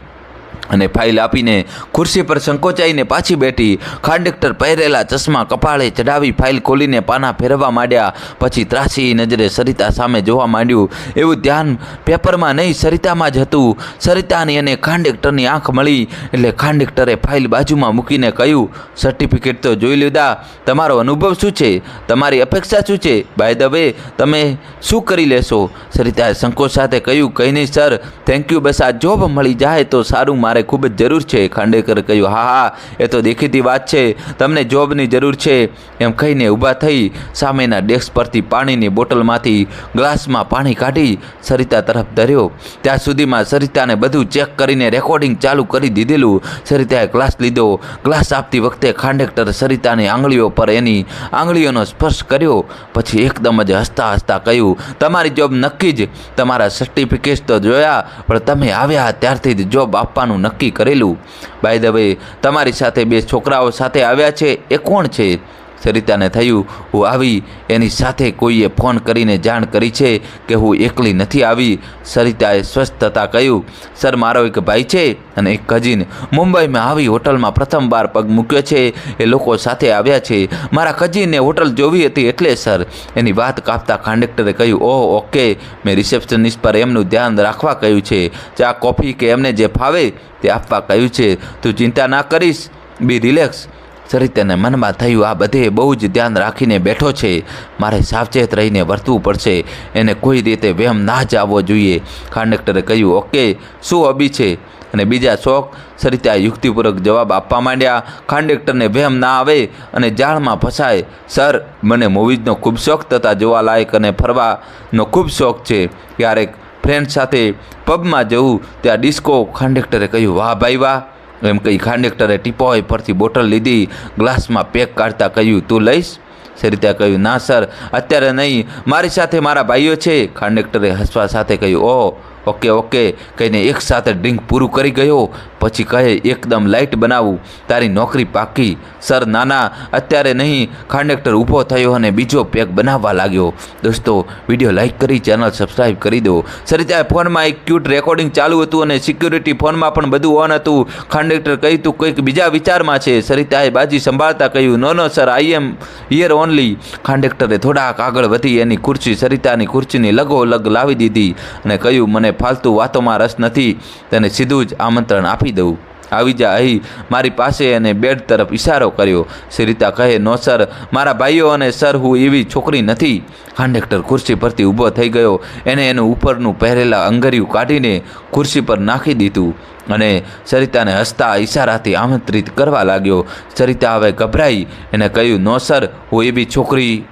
અને ફાઇલ આપીને ખુરશી પર સંકોચાઈને પાછી બેઠી. કંડક્ટર પહેરેલા ચશ્મા કપાળે ચડાવી ફાઇલ ખોલીને પાના ફેરવવા માંડ્યા. પછી ત્રાસી નજરે સરિતા સામે જોવા માંડ્યું. એવું ધ્યાન પેપરમાં નહીં, સરિતામાં જ હતું. સરિતાની અને કંડક્ટરની આંખ મળી એટલે કંડક્ટરે ફાઇલ બાજુમાં મૂકીને કહ્યું, સર્ટિફિકેટ તો જોઈ લીધા, તમારો અનુભવ શું છે, તમારી અપેક્ષા શું છે, બાય ધ વે તમે શું કરી લેશો? સરિતાએ સંકોચ સાથે કહ્યું, કંઈ નહીં સર, થેન્ક યુ, બસ આ જોબ મળી જાય તો સારું, મારે ખૂબ જ જરૂર છે. ખાંડેકરે કહ્યું, હા, એ તો દેખીતી વાત છે, તમને જોબની જરૂર છે. એમ કહીને ઊભા થઈ સામેના ડેસ્ક પરથી પાણીની બોટલમાંથી ગ્લાસમાં પાણી કાઢી સરિતા તરફ ધર્યો. ત્યાં સુધીમાં સરિતાને બધું ચેક કરીને રેકોર્ડિંગ ચાલુ કરી દીધેલું. સરિતાએ ગ્લાસ લીધો. ગ્લાસ આપતી વખતે કંડક્ટર સરિતાની આંગળીઓ પર એની આંગળીઓનો સ્પર્શ કર્યો. પછી એકદમ જ હસતા હસતા કહ્યું, તમારી જોબ નક્કી જ, તમારા સર્ટિફિકેટ તો જોયા, પણ તમે આવ્યા ત્યારથી જ જોબ આપવાનું નક્કી કરેલું. બાય ધ વે, તમારી સાથે 2 છોકરાઓ સાથે આવ્યા છે, એ કોણ છે? સરિતાને થયું, હું આવી એની સાથે કોઈએ ફોન કરીને જાણ કરી છે કે હું એકલી નથી આવી. સરિતાએ સ્વસ્થ થતાં કહ્યું, સર, મારો એક ભાઈ છે અને એક કઝિન મુંબઈમાં આવી હોટલમાં પ્રથમવાર પગ મૂક્યો છે, એ લોકો સાથે આવ્યા છે. મારા કઝિનને હોટલ જોવી હતી એટલે સર. એની વાત કાપતા કંડક્ટરે કહ્યું, ઓહ ઓકે, મેં રિસેપ્શનિસ્ટ પર એમનું ધ્યાન રાખવા કહ્યું છે, ચા કોફી કે એમને જે ફાવે તે આપવા કહ્યું છે, તું ચિંતા ના કરીશ, બી રિલેક્સ. સરિતાને મનમાં થયું, આ બધે બહુ જ ધ્યાન રાખીને બેઠો છે, મારે સાવચેત રહીને વર્તવું પડશે, એને કોઈ રીતે વહેમ ના જ આવવો જોઈએ. કંડક્ટરે કહ્યું, ઓકે, શું હબી છે અને બીજા શોખ? સરિતાએ યુક્તિપૂર્વક જવાબ આપવા માંડ્યા. કંડક્ટરને વહેમ ના આવે અને જાળમાં ફસાય. સર, મને મૂવીઝનો ખૂબ શોખ તથા જોવાલાયક અને ફરવાનો ખૂબ શોખ છે. ક્યારેક ફ્રેન્ડ સાથે પબમાં જવું, ત્યાં ડિસ્કો. કંડક્ટરે કહ્યું, વાહ ભાઈ વાહ. એમ કહી કંડક્ટરે ટીપોય પરથી બોટલ લીધી. ગ્લાસમાં પેક કાઢતા કહ્યું, તું લઈશ? સરિતાએ કહ્યું, ના સર, અત્યારે નહીં, મારી સાથે મારા ભાઈઓ છે. કંડક્ટરે હસવા સાથે કહ્યું, ઓહ ઓકે ઓકે કહીને એક સાથે ડ્રિંક પૂરું કરી ગયો. પછી કહે, એકદમ લાઇટ બનાવું, તારી નોકરી પાકી. સર, નાના, અત્યારે નહીં. કંડક્ટર ઊભો થયો અને બીજો પેક બનાવવા લાગ્યો. દોસ્તો, વિડીયો લાઇક કરી ચેનલ સબસ્ક્રાઈબ કરી દો. સરિતાએ ફોનમાં એક ક્યુટ રેકોર્ડિંગ ચાલુ હતું અને સિક્યુરિટી ફોનમાં પણ બધું ઓન હતું. કંડક્ટર કહ્યું, તું કંઈક બીજા વિચારમાં છે? સરિતાએ બાજી સંભાળતા કહ્યું, no no sir, I am here only. કંડક્ટરે થોડાક આગળ વધી એની ખુરશી સરિતાની ખુરશીની લગોલગ લાવી દીધી અને કહ્યું, મને ફાલતુ વાતોમાં રસ નથી, તને સીધું જ આમંત્રણ આપી દઉં, આવી જા અહીં મારી પાસે. અને બેડ તરફ ઇશારો કર્યો. સરિતા કહે, નો સર, મારા ભાઈઓ અને સર, હું એવી છોકરી નથી. કંડક્ટર ખુરશી પરથી ઊભો થઈ ગયો. એને એનું ઉપરનું પહેરેલા અંગરિયું કાઢીને ખુરશી પર નાખી દીધું અને સરિતાને હસતા ઇશારાથી આમંત્રિત કરવા લાગ્યો. સરિતા હવે ગભરાઈ. એને કહ્યું, નો સર, હું એવી છોકરી.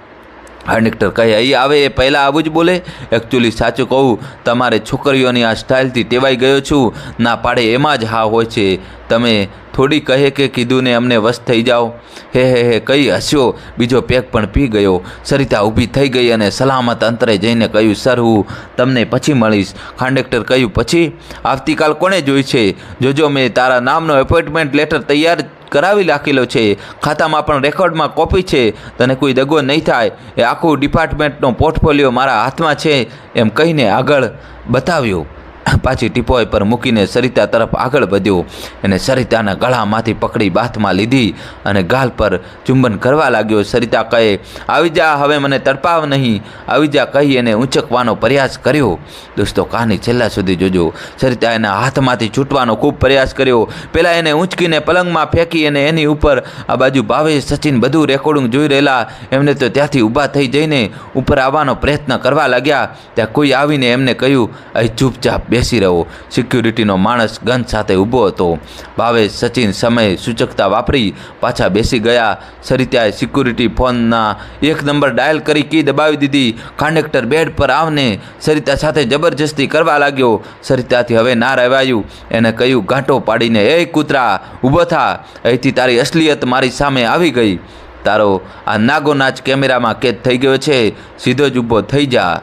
કંડક્ટર કહે, અહીં આવે એ પહેલાં આવું જ બોલે. એકચ્યુઅલી સાચું કહું, તમારે છોકરીઓની આ સ્ટાઇલથી ટેવાઈ ગયો છું. ના પાડે એમાં જ હા હોય છે. તમે થોડી કહે કે કીધું ને અમને વશ થઈ જાઓ. હે હે હે કહી હસ્યો. બીજો પેક પણ પી ગયો. સરિતા ઊભી થઈ ગઈ અને સલામત અંતરે જઈને કહ્યું, સર, હું તમને પછી મળીશ. કંડક્ટર કહ્યું, પછી? આવતીકાલ કોણે જોઈ છે? જોજો, મેં તારા નામનો એપોઇન્ટમેન્ટ લેટર તૈયાર કરાવી રાખેલો છે. ખાતામાં પણ રેકોર્ડમાં કોપી છે. તને કોઈ દગો નહીં થાય. એ આખું ડિપાર્ટમેન્ટનો પોર્ટફોલિયો મારા હાથમાં છે. એમ કહીને આગળ બતાવ્યો. પાછી ટીપોય પર મૂકીને સરિતા તરફ આગળ વધ્યો. એને સરિતાના ગળામાંથી પકડી બાથમાં લીધી અને ગાલ પર ચુંબન કરવા લાગ્યો. સરિતા કહે, આવી જા, હવે મને તડપાવ નહીં, આવી જા કહી એને ઊંચકવાનો પ્રયાસ કર્યો. દોસ્તો, કહાની છેલ્લા સુધી જોજો. સરિતા એના હાથમાંથી છૂટવાનો ખૂબ પ્રયાસ કર્યો. પહેલાં એને ઊંચકીને પલંગમાં ફેંકી અને એની ઉપર આ બાજુ ભાવેશ, સચિન બધું રેકોર્ડિંગ જોઈ રહેલા. એમને તો ત્યાંથી ઊભા થઈ જઈને ઉપર આવવાનો પ્રયત્ન કરવા લાગ્યા. ત્યાં કોઈ આવીને એમને કહ્યું, અહીં ચૂપચાપ બેસી રહો. સિક્યુરિટીનો માણસ ગન સાથે ઊભો હતો. ભાવેશ, સચિન સમય સૂચકતા વાપરી પાછા બેસી ગયા. સરિતાએ સિક્યુરિટી ફોનના 1 નંબર ડાયલ કરી કી દબાવી દીધી. કંડક્ટર બેડ પર આવને સરિતા સાથે જબરજસ્તી કરવા લાગ્યો. સરિતાથી હવે ના રહેવાયું. એને કહ્યું ગાંઠો પાડીને, એ કૂતરા, ઊભો થા, અહીંથી તારી અસલિયત મારી સામે આવી ગઈ. તારો આ નાગો નાચ કેમેરામાં કેદ થઈ ગયો છે. સીધો જ ઊભો થઈ જા,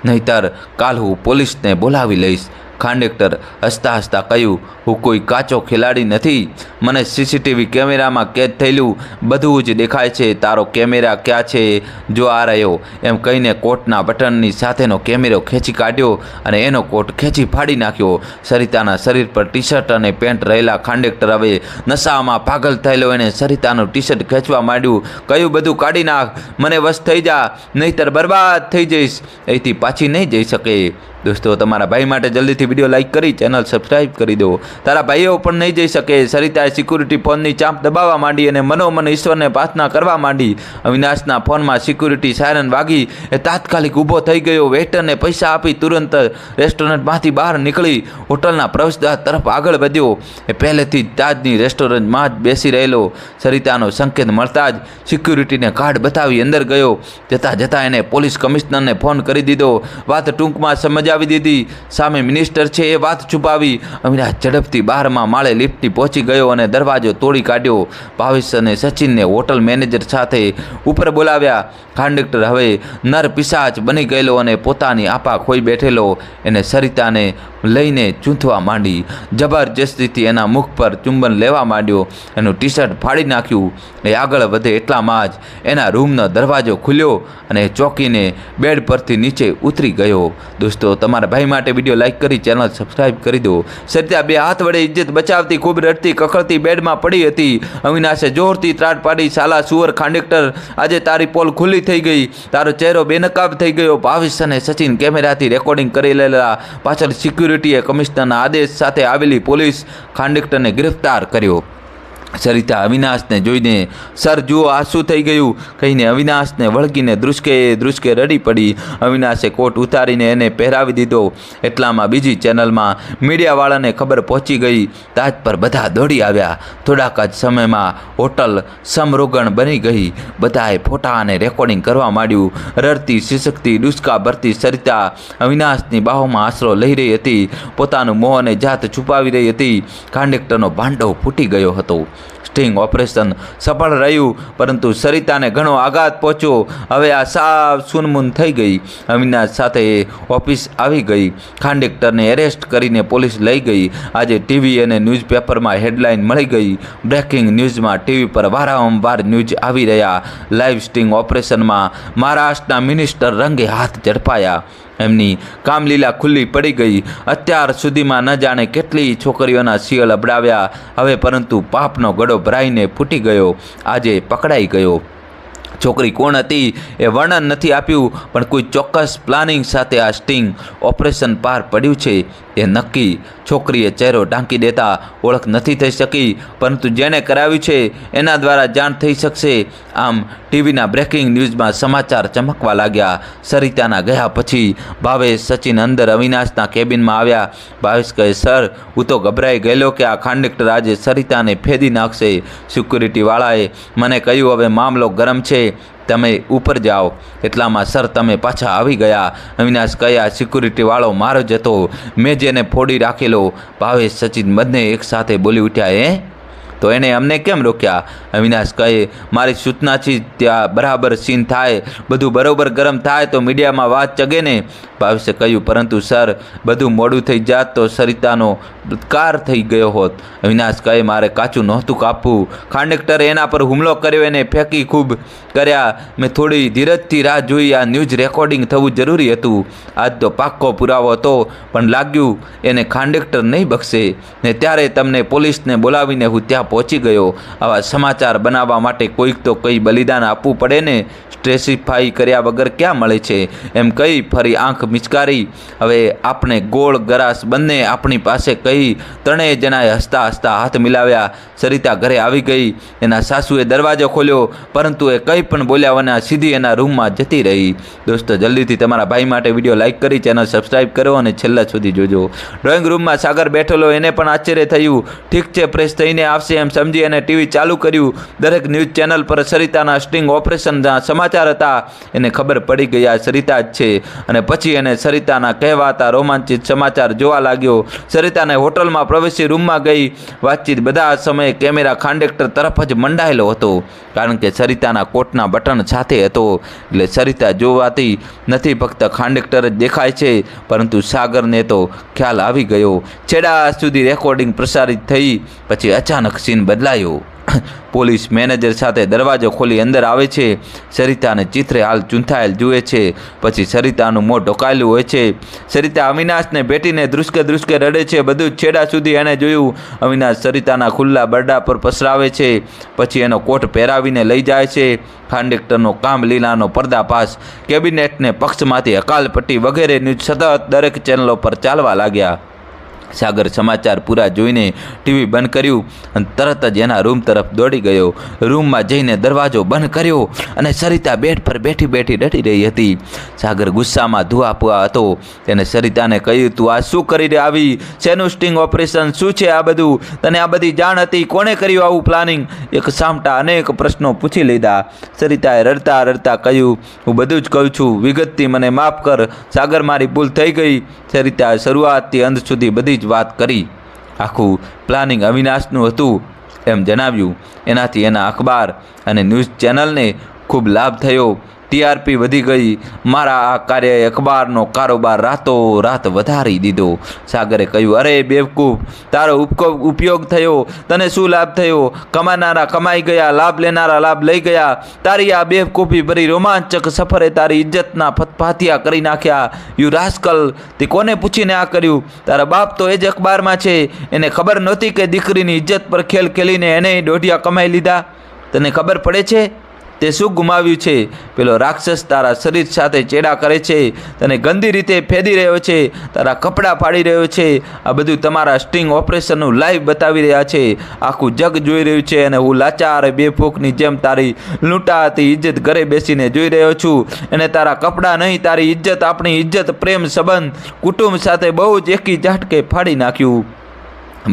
નહીતર કાલ હું પોલીસને બોલાવી લઈશ. ખાંડેક્ટર હસતા હસતા કહ્યું, હું કોઈ કાચો ખેલાડી નથી. મને સીસીટીવી કેમેરામાં કેદ થયેલું બધું જ દેખાય છે. તારો કેમેરા ક્યાં છે? જો આ રહ્યો. એમ કહીને કોટના બટનની સાથેનો કેમેરો ખેંચી કાઢ્યો અને એનો કોટ ખેંચી ફાડી નાખ્યો. સરિતાના શરીર પર ટી શર્ટ અને પેન્ટ રહેલા ખાંડેક્ટર હવે નશામાં પાગલ થયેલો એને સરિતાનું ટી શર્ટ ખેંચવા માંડ્યું. કહ્યું, બધું કાઢી નાખ, મને વશ થઈ જા, નહીંતર બરબાદ થઈ જઈશ. અહીંથી પાછી નહીં જઈ શકે. દોસ્તો, તમારા ભાઈ માટે જલ્દીથી વિડીયો લાઇક કરી ચેનલ સબસ્ક્રાઈબ કરી દો. તારા ભાઈઓ પણ નહીં જઈ શકે. સરિતાએ સિક્યુરિટી ફોનની ચાંપ દબાવવા માંડી અને મનોમન ઈશ્વરને પ્રાર્થના કરવા માંડી. અવિનાશના ફોનમાં સિક્યુરિટી સાયરન વાગી. એ તાત્કાલિક ઊભો થઈ ગયો. વેઇટરને પૈસા આપી તુરંત રેસ્ટોરન્ટમાંથી બહાર નીકળી હોટલના પ્રવેશદ્વાર તરફ આગળ વધ્યો. એ પહેલેથી જ તાજની રેસ્ટોરન્ટમાં જ બેસી રહેલો. સરિતાનો સંકેત મળતા જ સિક્યુરિટીને કાર્ડ બતાવી અંદર ગયો. જતાં જતાં એને પોલીસ કમિશનરને ફોન કરી દીધો. વાત ટૂંકમાં સમજાવી દીધી. સામે મિનિસ્ટર છે એ વાત છુપાવી. અવિનાશ ઝડપથી 12મા માળે લિફ્ટથી પહોંચી ગયો અને દરવાજો તોડી કાઢ્યો. ભાવેશ અને સચિનને હોટલ મેનેજર સાથે ઉપર બોલાવ્યા. ખાંડેક્ટર હવે નર પિશાચ બની ગયેલો અને પોતાની આપા ખોઈ બેઠેલો. એને સરિતાને લઈને ચૂંથવા માંડી. જબરજસ્તીથી એના મુખ પર ચુંબન લેવા માંડ્યો. એનું ટી શર્ટ ફાડી નાખ્યું. એ આગળ વધે એટલામાં જ એના રૂમનો દરવાજો ખુલ્યો અને ચોંકીને બેડ પરથી નીચે ઉતરી ગયો. દોસ્તો, તમારા ભાઈ માટે વિડીયો લાઇક કરી ચેનલ સબસ્ક્રાઈબ કરી દો. સરિતા બે હાથ વડે ઇજ્જત બચાવતી ખૂબ રડતી કખડતી બેડમાં પડી હતી. અવિનાશે જોરથી ત્રાટ પાડી, સાલા સુવર ખાંડેક્ટર, આજે તારી પોલ ખુલ્લી થઈ ગઈ. તારો ચહેરો બેનકાબ થઈ ગયો. ભાવેશ અને સચિન કેમેરાથી રેકોર્ડિંગ કરી લેલા. પાછળ સિક્યુરિટીએ કમિશનરના આદેશ સાથે આવેલી પોલીસ ખાંડેક્ટરને ગિરફ્તાર કર્યો. સરિતા અવિનાશને જોઈને, સર જુઓ આ શું થઈ ગયું કહીને અવિનાશને વળગીને ધ્રુસકે રડી પડી. અવિનાશે કોટ ઉતારીને એને પહેરાવી દીધો. એટલામાં બીજી ચેનલમાં મીડિયાવાળાને ખબર પહોંચી ગઈ. તાજ પર બધા દોડી આવ્યા. થોડાક જ સમયમાં હોટલ સમરોગણ બની ગઈ. બધાએ ફોટા અને રેકોર્ડિંગ કરવા માંડ્યું. રડતી સિસકતી ડુસકા ભરતી સરિતા અવિનાશની બાહોમાં આશરો લઈ રહી હતી. પોતાનું મોં અને જાત છુપાવી રહી હતી. ખાંડેક્ટરનો ભાંડો ફૂટી ગયો હતો. સ્ટિંગ ઓપરેશન સફળ રહ્યું, પરંતુ સરિતાને ઘણો આઘાત પહોંચ્યો. હવે આ સાવ સુનમૂન થઈ ગઈ. અવિનાશ સાથે ઓફિસ આવી ગઈ. ખાંડેક્ટરને એરેસ્ટ કરીને પોલીસ લઈ ગઈ. આજે ટીવી અને ન્યૂઝપેપરમાં હેડલાઇન મળી ગઈ. બ્રેકિંગ ન્યૂઝમાં ટીવી પર વારંવાર ન્યૂઝ આવી રહ્યા. લાઈવ સ્ટિંગ ઓપરેશનમાં મહારાષ્ટ્રના મિનિસ્ટર રંગે હાથ ઝડપાયા. એમની કામલીલા ખુલ્લી પડી ગઈ. અત્યાર સુધીમાં ન જાણે કેટલી છોકરીઓના શિયળ અબડાવ્યા. હવે પરંતુ પાપનો ગળો ભરાઈને ફૂટી ગયો. આજે પકડાઈ ગયો. છોકરી કોણ હતી એ વર્ણન નથી આપ્યું, પણ કોઈ ચોક્કસ પ્લાનિંગ સાથે આ સ્ટિંગ ઓપરેશન પાર પડ્યું છે એ નક્કી. છોકરીએ ચહેરો ઢાંકી દેતા ઓળખ નથી થઈ શકી, પરંતુ જેણે કરાવ્યું છે એના દ્વારા જાણ થઈ શકશે. આમ ટીવીના બ્રેકિંગ ન્યૂઝમાં સમાચાર ચમકવા લાગ્યા. સરિતાના ગયા પછી ભાવેશ સચિન અંદર અવિનાશના કેબિનમાં આવ્યા. ભાવેશ કહે, સર હું તો ગભરાઈ ગયેલો કે આ ખાંડેક્ટર આજે સરિતાને ફેદી નાખશે. સિક્યુરિટીવાળાએ મને કહ્યું હવે મામલો ગરમ છે, તમે ઉપર જાઓ. એટલામાં સર તમે પાછા આવી ગયા. અવિનાશ કહ્યા, સિક્યુરિટીવાળો મારો જ હતો, મેં જેને ફોડી રાખેલો. ભાવેશ સચિન બંને એકસાથે બોલી ઉઠ્યા, તો એને અમને કેમ રોક્યા? અવિનાશ કહે, મારી સૂચનાથી ત્યાં બરાબર સીન થાય, બધું બરોબર ગરમ થાય તો મીડિયામાં વાત ચગે ને. ભાવેશે કહ્યું, પરંતુ સર બધું મોડું થઈ જાત તો સરિતાનો કાર થઈ ગયો હોત. અવિનાશ કહે, મારે કાચું નહોતું કાપવું. ખાંડેક્ટરે એના પર હુમલો કર્યો, એને ફેંકી ખૂબ કર્યા. મેં થોડી ધીરજથી રાહ જોઈ. આ ન્યૂઝ રેકોર્ડિંગ થવું જરૂરી હતું. આજ તો પાક્કો પુરાવો હતો, પણ લાગ્યું એને ખાંડેક્ટર નહીં બક્ષે ને ત્યારે તમને પોલીસને બોલાવીને હું ત્યાં પહોંચી ગયો. આવા સમાચાર બનાવવા માટે કોઈક તો કંઈ બલિદાન આપવું પડે ને. સ્ટ્રેસિફાઈ કર્યા વગર ક્યાં મળે છે? એમ કહી ફરી આંખ મિચકારી. હવે આપણે ગોળ ગરાસ બંને આપણી પાસે કહી ત્રણેય જણાએ હસતા હસતા હાથ મિલાવ્યા. સરિતા ઘરે આવી ગઈ. એના સાસુએ દરવાજો ખોલ્યો, પરંતુ એ કંઈ પણ બોલ્યા વિના સીધી એના રૂમમાં જતી રહી. દોસ્તો, જલ્દીથી તમારા ભાઈ માટે વિડીયો લાઇક કરી ચેનલ સબસ્ક્રાઈબ કરો અને છેલ્લા સુધી જોજો. ડ્રોઈંગ રૂમમાં સાગર બેઠેલો. એને પણ આશ્ચર્ય થયું. ઠીક છે, ફ્રેશ થઈને આવશે એમ સમજી અને ટીવી ચાલુ કર્યું. દરેક ન્યૂઝ ચેનલ પર સરિતાના સ્ટિંગ ઓપરેશનના સમાચાર સમાચાર હતા એને ખબર પડી ગયા સરિતા જ છે અને પછી એને સરિતાના કહેવાતા રોમાંચિત સમાચાર જોવા લાગ્યો. સરિતાને હોટલમાં પ્રવેશી રૂમમાં ગઈ. વાતચીત બધા સમયે કેમેરા ખાંડેક્ટર તરફ જ મંડાયેલો હતો કારણ કે સરિતાના કોટના બટન સાથે હતો એટલે સરિતા જોવાતી નથી, ફક્ત ખાંડેક્ટર જ દેખાય છે. પરંતુ સાગરને તો ખ્યાલ આવી ગયો. છેડા સુધી રેકોર્ડિંગ પ્રસારિત થઈ પછી અચાનક સીન બદલાયો. પોલીસ મેનેજર સાથે દરવાજો ખોલી અંદર આવે છે. સરિતાને ચિત્રે હાલ ચૂંથાયેલ જુએ છે. પછી સરિતાનું મોં ઢોકાયેલું હોય છે. સરિતા અવિનાશને ભેટીને ધ્રુસકે ધ્રુસકે રડે છે. બધું જ છેડા સુધી એણે જોયું. અવિનાશ સરિતાના ખુલ્લા બરડા પર પસરાવે છે. પછી એનો કોટ પહેરાવીને લઈ જાય છે. ખાંડેક્ટરનો કામ લીલાનો પર્દાફાશ, કેબિનેટને પક્ષમાંથી હકાલપટ્ટી વગેરે ન્યૂઝ સતત દરેક ચેનલો પર ચાલવા લાગ્યા. સાગર સમાચાર પૂરા જોઈને ટીવી બંધ કર્યું અને તરત જ એના રૂમ તરફ દોડી ગયો. રૂમમાં જઈને દરવાજો બંધ કર્યો અને સરિતા બેડ પર બેઠી બેઠી રડી રહી હતી. સાગર ગુસ્સામાં ધુઆપુઆ હતો. તેને સરિતાને કહ્યું, તું આ શું કરી આવી? શેનું સ્ટિંગ ઓપરેશન? શું છે આ બધું? તને આ બધી જાણ હતી? કોણે કર્યું આવું પ્લાનિંગ? એક સામટા અનેક પ્રશ્નો પૂછી લીધા. સરિતાએ રડતા રડતા કહ્યું, હું બધું જ કહું છું, વિગતથી મને માફ કર. સાગર, મારી ભૂલ થઈ ગઈ. સરિતાએ શરૂઆતથી અંત સુધી બધી જ વાત કરી. આખું પ્લાનિંગ અવિનાશનું હતું એમ જણાવ્યું. એનાથી એના અખબાર અને ન્યૂઝ ચેનલને ખૂબ લાભ થયો. ટીઆરપી વધી ગઈ. મારા આ કાર્યએ અખબારનો કારોબાર રાતોરાત વધારી દીધો. સાગરે કહ્યું, અરે બેવકૂફ, તારો ઉપયોગ થયો. તને શું લાભ થયો? કમાનારા કમાઈ ગયા, લાભ લેનારા લાભ લઈ ગયા. તારી આ બેવકૂફી ભરી રોમાંચક સફરે તારી ઇજ્જતના ફતફાતિયા કરી નાખ્યા. યુ રાસ્કલ, તે કોને પૂછીને આ કર્યું? તારા બાપ તો એ જ અખબારમાં છે. એને ખબર નહોતી કે દીકરીની ઇજ્જત પર ખેલ ખેલીને એને દોઢિયા કમાઈ લીધા? તને ખબર પડે છે તે શું ગુમાવ્યું છે? પેલો રાક્ષસ તારા શરીર સાથે ચેડા કરે છે, તને ગંદી રીતે ફેદી રહ્યો છે, તારા કપડાં ફાડી રહ્યો છે. આ બધું તમારા સ્ટિંગ ઓપરેશનનું લાઈવ બતાવી રહ્યા છે. આખું જગ જોઈ રહ્યું છે અને હું લાચાર બેફૂકની જેમ તારી લૂંટાતી ઇજ્જત ઘરે બેસીને જોઈ રહ્યો છું. અને તારા કપડાં નહીં, તારી ઇજ્જત, આપણી ઇજ્જત, પ્રેમ સંબંધ, કુટુંબ સાથે બહુ જ એકી ઝાટકે ફાડી નાખ્યું.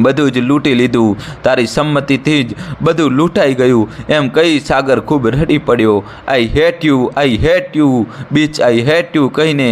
બધું જ લૂંટી લીધું. તારી સંમતિથી જ બધું લૂંટાઈ ગયું. એમ કહી સાગર ખૂબ રડી પડ્યો. I hate you beach, I hate you કહીને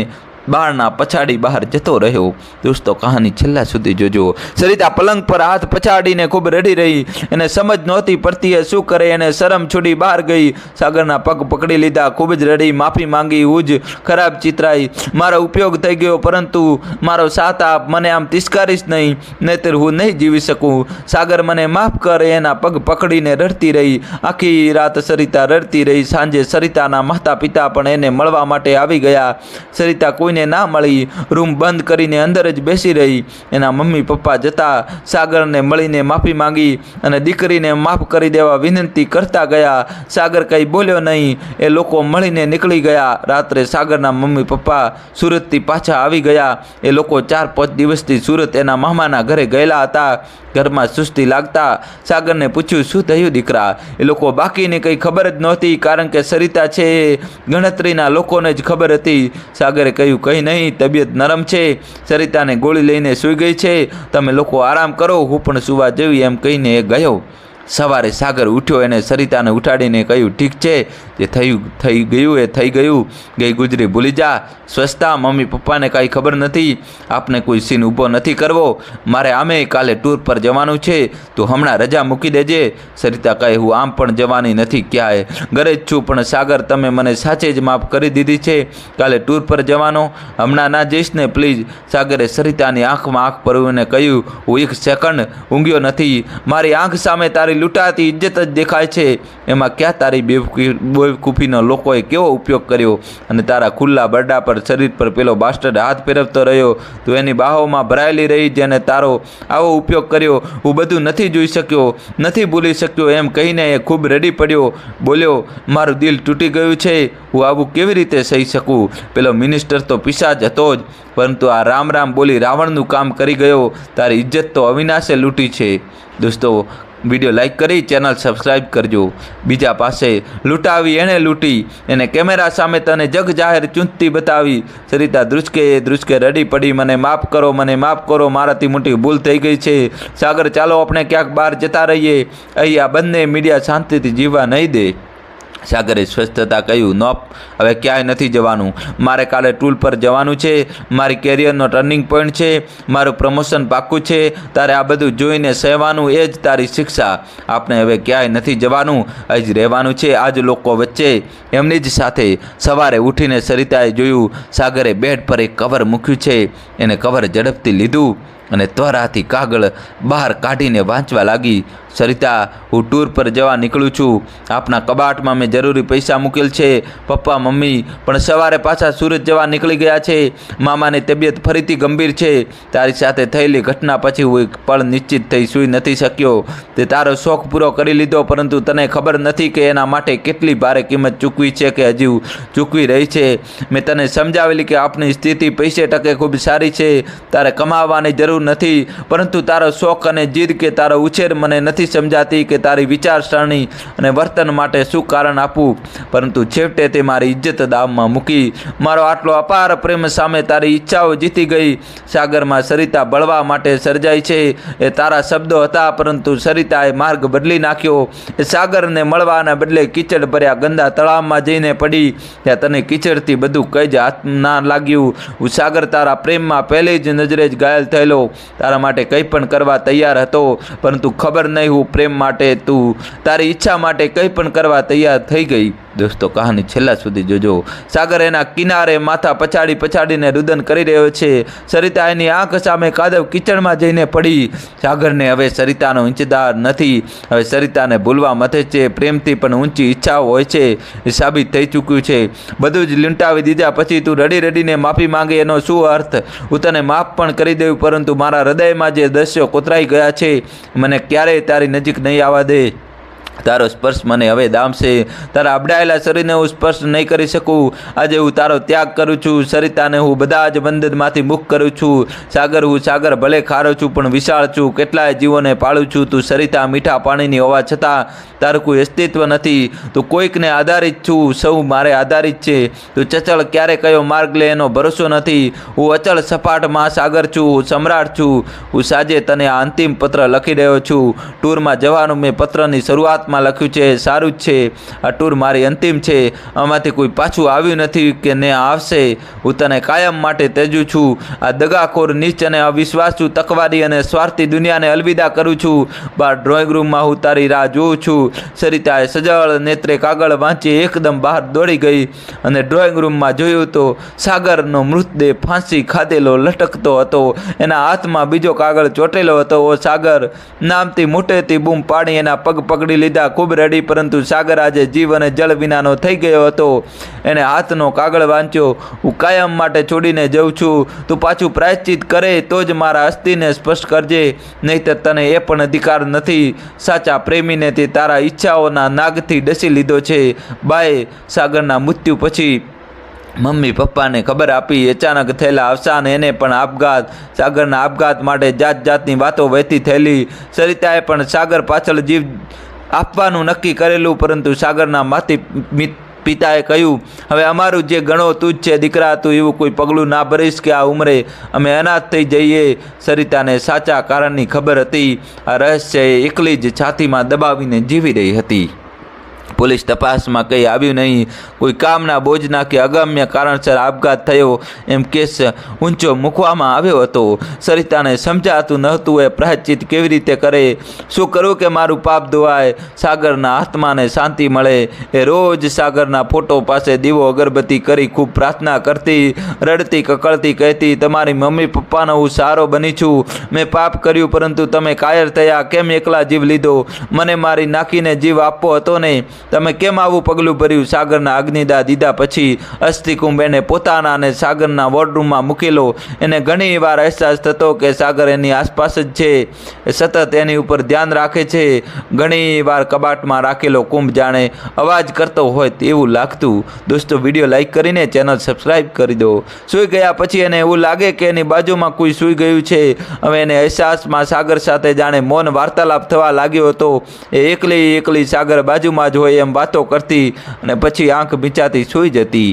બારના પછાડી બહાર જતો રહ્યો. દોસ્તો, કહાની છેલ્લા સુધી જોજો. સરિતા પલંગ પર હાથ પછાડીને ખૂબ રડી રહી. એને સમજ નહોતી પડતી એ શું કરે. એને શરમ છોડી બહાર ગઈ. સાગરના પગ પકડી લીધા. ખૂબ જ રડી, માફી માંગી. હું જ ખરાબ ચિતરાઈ, મારો ઉપયોગ થઈ ગયો, પરંતુ મારો સાથ આપ. મને આમ તિસ્કારીશ નહીં, નહીંતર હું નહીં જીવી શકું. સાગર, મને માફ કર. એના પગ પકડીને રડતી રહી. આખી રાત સરિતા રડતી રહી. સાંજે સરિતાના માતા પિતા પણ એને મળવા માટે આવી ગયા. સરિતા કોઈ ના મળી. રૂમ બંધ કરીને અંદર જ બેસી રહી. એના મમ્મી પપ્પા જતા સાગરને મળીને માફી માંગી અને દીકરીને માફ કરી દેવા વિનંતી કરતા ગયા. સાગર કંઈ બોલ્યો નહીં. એ લોકો મળીને નીકળી ગયા. રાત્રે સાગરના મમ્મી પપ્પા સુરતથી પાછા આવી ગયા. એ લોકો 4-5 દિવસથી સુરત એના મામાના ઘરે ગયેલા હતા. ઘરમાં સુસ્તી લાગતા સાગરને પૂછ્યું, શું થયું દીકરા? એ લોકો બાકીને કંઈ ખબર જ નહોતી, કારણ કે સરિતા છે એ ગણતરીના લોકોને જ ખબર હતી. સાગરે કહ્યું, કંઈ નહીં, તબિયત નરમ છે. સરિતાને ગોળી લઈને સૂઈ ગઈ છે. તમે લોકો આરામ કરો, હું પણ સૂવા જવી, એમ કહીને એ ગયો. સવારે સાગર ઉઠ્યો. એને સરિતાને ઉઠાડીને કહ્યું, ઠીક છે, જે થઈ ગયું એ થઈ ગયું. ગઈ ગુજરી ભૂલી જા. સ્વચ્છતા, મમ્મી પપ્પાને કાંઈ ખબર નથી. આપને કોઈ સીન ઊભો નથી કરવો. મારે આમે કાલે ટૂર પર જવાનું છે. તું હમણાં રજા મૂકી દેજે. સરિતા કહે, હું આમ પણ જવાની નથી ક્યાંય, ઘરે જ છું. પણ સાગર, તમે મને સાચે જ માફ કરી દીધી છે. કાલે ટૂર પર જવાનો? હમણાં ના જઈશ ને પ્લીઝ. સાગરે સરિતાની આંખમાં આંખ પરવીને કહ્યું, હું એક સેકન્ડ ઊંઘ્યો નથી. મારી આંખ સામે તારી લૂંટાતી ઇજ્જત જ દેખાય છે. એમાં ક્યાં તારી બેવકૂફીનો લોકોએ કેવો ઉપયોગ કર્યો અને તારા ખુલ્લા બરડા પર, શરીર પર પેલો બાસ્ટર્ડ હાથ ફેરવતો રહ્યો. તું એની બાહોમાં ભરાયેલી રહી, જેને તારો આવો ઉપયોગ કર્યો. હું બધું નથી જોઈ શક્યો, નથી ભૂલી શક્યો. એમ કહીને એ ખૂબ રડી પડ્યો. બોલ્યો, મારું દિલ તૂટી ગયું છે. હું આવું કેવી રીતે સહી શકું? પેલો મિનિસ્ટર તો પિશાચ હતો જ, પરંતુ આ રામ બોલી રાવણનું કામ કરી ગયો. તારી ઇજ્જત તો અવિનાશે લૂંટી છે. દોસ્તો, વિડીયો લાઈક કરી ચેનલ સબસ્ક્રાઈબ કરજો. બીજા પાસે લૂંટાવી એણે લૂંટી. એને કેમેરા સામે તને જગ જાહેર ચૂંટતી બતાવી. સરિતા ધ્રુસકે રડી પડી. મને માફ કરો, મને માફ કરો, મારાથી મોટી ભૂલ થઈ ગઈ છે. સાગર, ચાલો આપણે ક્યાંક બહાર જતા રહીએ. અહીં આ બંને મીડિયા શાંતિથી જીવવા નહીં દે. સાગરે સ્વસ્થતા કહ્યું, નોપ, હવે ક્યાંય નથી જવાનું. મારે કાલે ટૂર પર જવાનું છે. મારી કેરિયરનો ટર્નિંગ પોઈન્ટ છે. મારું પ્રમોશન પાક્કું છે. તારે આ બધું જોઈને સહેવાનું, એ જ તારી શિક્ષા. આપણે હવે ક્યાંય નથી જવાનું, અહીં જ રહેવાનું છે, આજ લોકો વચ્ચે. એમની જ સાથે સવારે ઉઠીને સરિતાએ જોયું સાગરે બેડ પર એક કવર મૂક્યું છે. એને કવર ઝડપથી લીધું અને ત્વરાથી કાગળ બહાર કાઢીને વાંચવા લાગી. સરિતા, હું ટૂર પર જવા નીકળું છું. આપના કબાટમાં મેં જરૂરી પૈસા મૂકેલ છે. પપ્પા મમ્મી પણ સવારે પાછા સુરત જવા નીકળી ગયા છે. મામાની તબિયત ફરીથી ગંભીર છે. તારી સાથે થયેલી ઘટના પછી હું એક પળ નિશ્ચિત થઈ સૂઈ નથી શક્યો. તે તારો શોખ પૂરો કરી લીધો, પરંતુ તને ખબર નથી કે એના માટે કેટલી ભારે કિંમત ચૂકવી છે કે હજી ચૂકવી રહી છે. મેં તને સમજાવેલી કે આપણી સ્થિતિ પૈસે ટકે ખૂબ સારી છે. તારે કમાવાની જરૂર નથી, પરંતુ તારો શોખ અને જીદ કે તારો ઉછેર મને નથી સમજાતી કે તારી વિચારસરણી અને વર્તન માટે શું કારણ આપવું. પરંતુ છેવટે તે મારી ઇજ્જત દાવમાં મૂકી. મારો આટલો અપાર પ્રેમ સામે તારી ઈચ્છાઓ જીતી ગઈ. સાગરમાં સરિતા બળવા માટે સર્જાઈ છે, એ તારા શબ્દો હતા, પરંતુ સરિતાએ માર્ગ બદલી નાખ્યો. એ સાગરને મળવાના બદલે કીચડ ભર્યા ગંદા તળાવમાં જઈને પડી. ત્યાં તને કીચડથી બધું કંઈ જ હાથ ના લાગ્યું. હું સાગર તારા પ્રેમમાં પહેલી જ નજરે જ ઘાયલ થયેલો. તારા માટે કંઈ પણ કરવા તૈયાર હતો, પરંતુ ખબર નહીં હું પ્રેમ માટે, તું તારી ઈચ્છા માટે કંઈ પણ કરવા તૈયાર થઈ ગઈ. દોસ્તો, કહાની છેલ્લા સુધી જોજો. સાગર એના કિનારે માથા પછાડીને રુદન કરી રહ્યો છે. સરિતા એની આંખ સામે કાદવ કીચડમાં જઈને પડી. સાગરને હવે સરિતાનો ઇંતજાર નથી. હવે સરિતાને ભૂલવા મથે છે. પ્રેમથી પણ ઊંચી ઈચ્છાઓ હોય છે, એ સાબિત થઈ ચૂક્યું છે. બધું જ લૂંટાવી દીધા પછી તું રડીને માફી માંગે એનો શું અર્થ? હું તને માફ પણ કરી દઉં, પરંતુ મારા હૃદયમાં જે દ્રશ્યો કોતરાઈ ગયા છે, મને ક્યારેય તારી નજીક નહીં આવવા દે. તારો સ્પર્શ મને હવે દામશે. તારા અબડાયેલા શરીરને હું સ્પર્શ નહીં કરી શકું. આજે હું તારો ત્યાગ કરું છું. સરિતાને હું બધા જ બંધનમાંથી મુક્ત કરું છું. સાગર, હું સાગર ભલે ખારો છું પણ વિશાળ છું. કેટલાય જીવોને પાળું છું. તું સરિતા મીઠા પાણીની હોવા છતાં તારું કોઈ અસ્તિત્વ નથી. તું કોઈકને આધારિત છું. સૌ મારે આધારિત છે. તું ચંચળ ક્યારે કયો માર્ગ લે એનો ભરોસો નથી. હું અચળ સપાટ મહાસાગર છું. હું સમ્રાટ છું. હું સાંજે તને આ અંતિમ પત્ર લખી રહ્યો છું. ટૂરમાં જવાનું મેં પત્રની શરૂઆત માં લખ્યું છે. સારું જ છે. આ ટૂર મારી અંતિમ છે. આમાંથી કોઈ પાછું આવ્યું નથી કે ને આવશે. હું તને કાયમ માટે ત્યજું છું. આ દગાખોર, નીચ અને અવિશ્વાસુ, તકવાદી અને સ્વાર્થી દુનિયાને અલવિદા કરું છું. બહાર ડ્રોઈંગ રૂમમાં હું તારી રાહ જોઉં છું. સરિતાએ સજળ નેત્રે કાગળ વાંચી એકદમ બહાર દોડી ગઈ અને ડ્રોઈંગ રૂમમાં જોયું તો સાગરનો મૃતદેહ ફાંસી ખાધેલો લટકતો હતો. એના હાથમાં બીજો કાગળ ચોટેલો હતો. ઓ સાગર નામથી મોટેથી બૂમ પાડી એના પગ પકડી લીધા. ખૂબ રડી, પરંતુ સાગર આજે જીવ અને જળ વિનાનો થઈ ગયો હતો. એને હાથનો કાગળ વાંચ્યો. હું કાયમ માટે છોડીને જઉં છું. તું પાછું પ્રાયશ્ચિત કરે તો જ મારા અસ્થિને સ્પષ્ટ કરજે, નહીંતર તને એ પણ અધિકાર નથી. સાચા પ્રેમીને તે તારા ઈચ્છાઓના નાગથી ડસી લીધો છે. બાએ સાગરના મૃત્યુ પછી મમ્મી પપ્પાને ખબર આપી. અચાનક થયેલા અવસાન, એને પણ આપઘાત, સાગરના આપઘાત માટે જાતની વાતો વહેતી થયેલી. સરિતાએ પણ સાગર પાછળ જીવ આપવાનું નક્કી કરેલું, પરંતુ સાગરના પિતાએ કહ્યું, હવે અમારું જે ગણો તું જ છે દીકરા. તું એવું કોઈ પગલું ના ભરીશ કે આ ઉંમરે અમે અનાથ થઈ જઈએ. સરિતાને સાચા કારણની ખબર હતી. આ રહસ્ય એકલી જ છાતીમાં દબાવીને જીવી રહી હતી. પોલીસ તપાસમાં કંઈ આવ્યું નહીં. કોઈ કામના બોજના કે અગમ્ય કારણસર આપઘાત થયો એમ કેસ ઊંચો મૂકવામાં આવ્યો હતો. સરિતાને સમજાતું નહોતું એ પ્રાયશ્ચિત કેવી રીતે કરે, શું કરું કે મારું પાપ ધોવાય, સાગરના આત્માને શાંતિ મળે. એ રોજ સાગરના ફોટો પાસે દીવો અગરબત્તી કરી ખૂબ પ્રાર્થના કરતી, રડતી કકળતી કહેતી, તમારી મમ્મી પપ્પાનો હું સહારો બની છું. મેં પાપ કર્યું, પરંતુ તમે કાયર થયા. કેમ એકલા જીવ લીધો? મને મારી નાખીને જીવ આપવો હતો ને. તમે કેમ આવું પગલું ભર્યું? સાગરના અગ્નિદાહ દીધા પછી અસ્થિકુંભ એને પોતાના અને સાગરના વોર્ડરૂમમાં મૂકેલો. એને ઘણી વાર અહેસાસ થતો કે સાગર એની આસપાસ જ છે. એ સતત એની ઉપર ધ્યાન રાખે છે. ઘણી વાર કબાટમાં રાખેલો કુંભ જાણે અવાજ કરતો હોય તેવું લાગતું. દોસ્તો, વિડીયો લાઈક કરીને ચેનલ સબસ્ક્રાઈબ કરી દો. સૂઈ ગયા પછી એને એવું લાગે કે એની બાજુમાં કોઈ સૂઈ ગયું છે. હવે એને અહેસાસમાં સાગર સાથે જાણે મૌન વાર્તાલાપ થવા લાગ્યો હતો. એ એકલી સાગર બાજુમાં જ હોય એમ વાતો કરતી અને પછી આંખ મીચાતી સૂઈ જતી.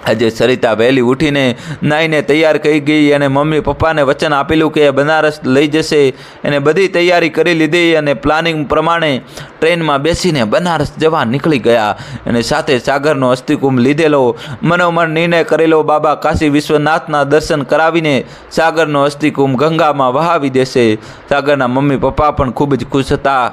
આજે સરિતા વહેલી ઉઠીને નાહીને તૈયાર થઈ ગઈ અને મમ્મી પપ્પાને વચન આપેલું કે બનારસ લઈ જશે. એને બધી તૈયારી કરી લીધી અને પ્લાનિંગ પ્રમાણે ટ્રેનમાં બેસીને બનારસ જવા નીકળી ગયા. અને સાથે સાગરનો અસ્થિકુંભ લીધેલો, મનોમન નિર્ણય કરેલો બાબા કાશી વિશ્વનાથના દર્શન કરાવીને સાગરનો અસ્થિકુંભ ગંગામાં વહાવી દેશે. સાગરના મમ્મી પપ્પા પણ ખૂબ જ ખુશ હતા.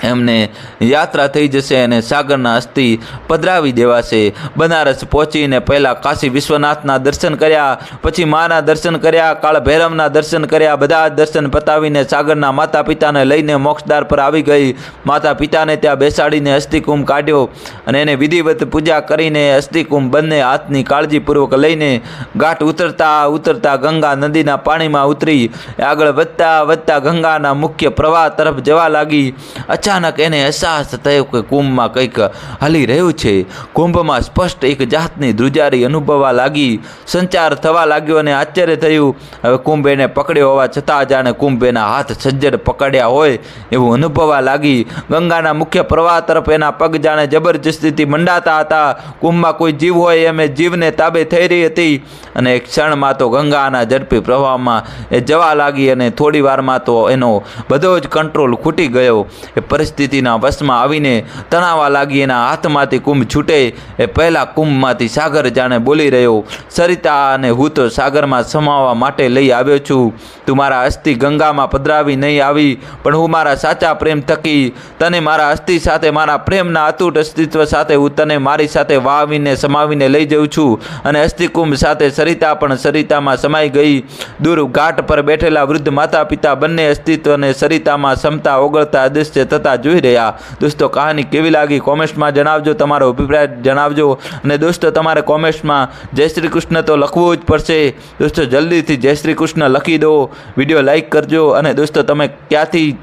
એમને યાત્રા થઈ જશે અને સાગરના અસ્થિ પધરાવી દેવાશે. બનારસ પહોંચીને પહેલાં કાશી વિશ્વનાથના દર્શન કર્યા, પછી માના દર્શન કર્યા, કાળ ભૈરવના દર્શન કર્યા. બધા જ દર્શન પતાવીને સાગરના માતા પિતાને લઈને મોક્ષદ્વાર પર આવી ગઈ. માતા પિતાને ત્યાં બેસાડીને અસ્થિકુંભ કાઢ્યો અને એને વિધિવત પૂજા કરીને અસ્થિકુંભ બંને હાથની કાળજીપૂર્વક લઈને ઘાટ ઉતરતા ગંગા નદીના પાણીમાં ઉતરી આગળ વધતા ગંગાના મુખ્ય પ્રવાહ તરફ જવા લાગી. અચાનક એને અહેસાસ થયો કે કુંભમાં કંઈક હલી રહ્યું છે. કુંભમાં સ્પષ્ટ એક જાતની ધ્રુજારી અનુભવવા લાગી. સંચાર થવા લાગ્યો અને આશ્ચર્ય થયું. હવે કુંભ એને પકડ્યો હોવા છતાં જાણે કુંભ એના હાથ સજ્જડ પકડ્યા હોય એવું અનુભવવા લાગી. ગંગાના મુખ્ય પ્રવાહ તરફ એના પગ જાણે જબરજસ્તીથી મંડાતા હતા. કુંભમાં કોઈ જીવ હોય એમ જીવને તાબે થઈ રહી હતી અને એક ક્ષણમાં તો ગંગાના ઝડપી પ્રવાહમાં એ જવા લાગી અને થોડી વારમાં તો એનો બધો જ કંટ્રોલ ખૂટી ગયો. પરિસ્થિતિના વશમાં આવીને તણાવવા લાગી. એના હાથમાંથી કુંભ છૂટે એ પહેલાં કુંભમાંથી સાગર જાણે બોલી રહ્યો, સરિતા, અને હું તો સાગરમાં સમાવવા માટે લઈ આવ્યો છું. તું મારા અસ્થિ ગંગામાં પધરાવી નહીં આવી, પણ હું મારા સાચા પ્રેમ થકી તને મારા અસ્થિ સાથે, મારા પ્રેમના અતૂટ અસ્તિત્વ સાથે હું તને મારી સાથે વાવીને સમાવીને લઈ જઉં છું. અને અસ્થિકુંભ સાથે સરિતા પણ સરિતામાં સમાઈ ગઈ. દૂર ઘાટ પર બેઠેલા વૃદ્ધ માતા પિતા બંને અસ્તિત્વને સરિતામાં સમતા ઓગળતા અદૃશ્ય થતા જોઈ રહ્યા. દોસ્તો, કહાની કેવી લાગી કોમેન્ટ્સમાં જણાવજો, તમારો અભિપ્રાય જણાવજો. અને દોસ્તો, તમારે કોમેન્ટ્સમાં જય શ્રી કૃષ્ણ તો લખવું જ પડશે. દોસ્તો, જલ્દીથી જય શ્રી કૃષ્ણ લખી દો, વિડીયો લાઈક કરજો. અને દોસ્તો, તમે ક્યાંથી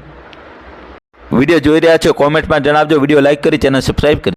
વિડીયો જોઈ રહ્યા છો કોમેન્ટમાં જણાવજો. વિડીયો લાઈક કરી ચેનલ સબસ્ક્રાઈબ કરી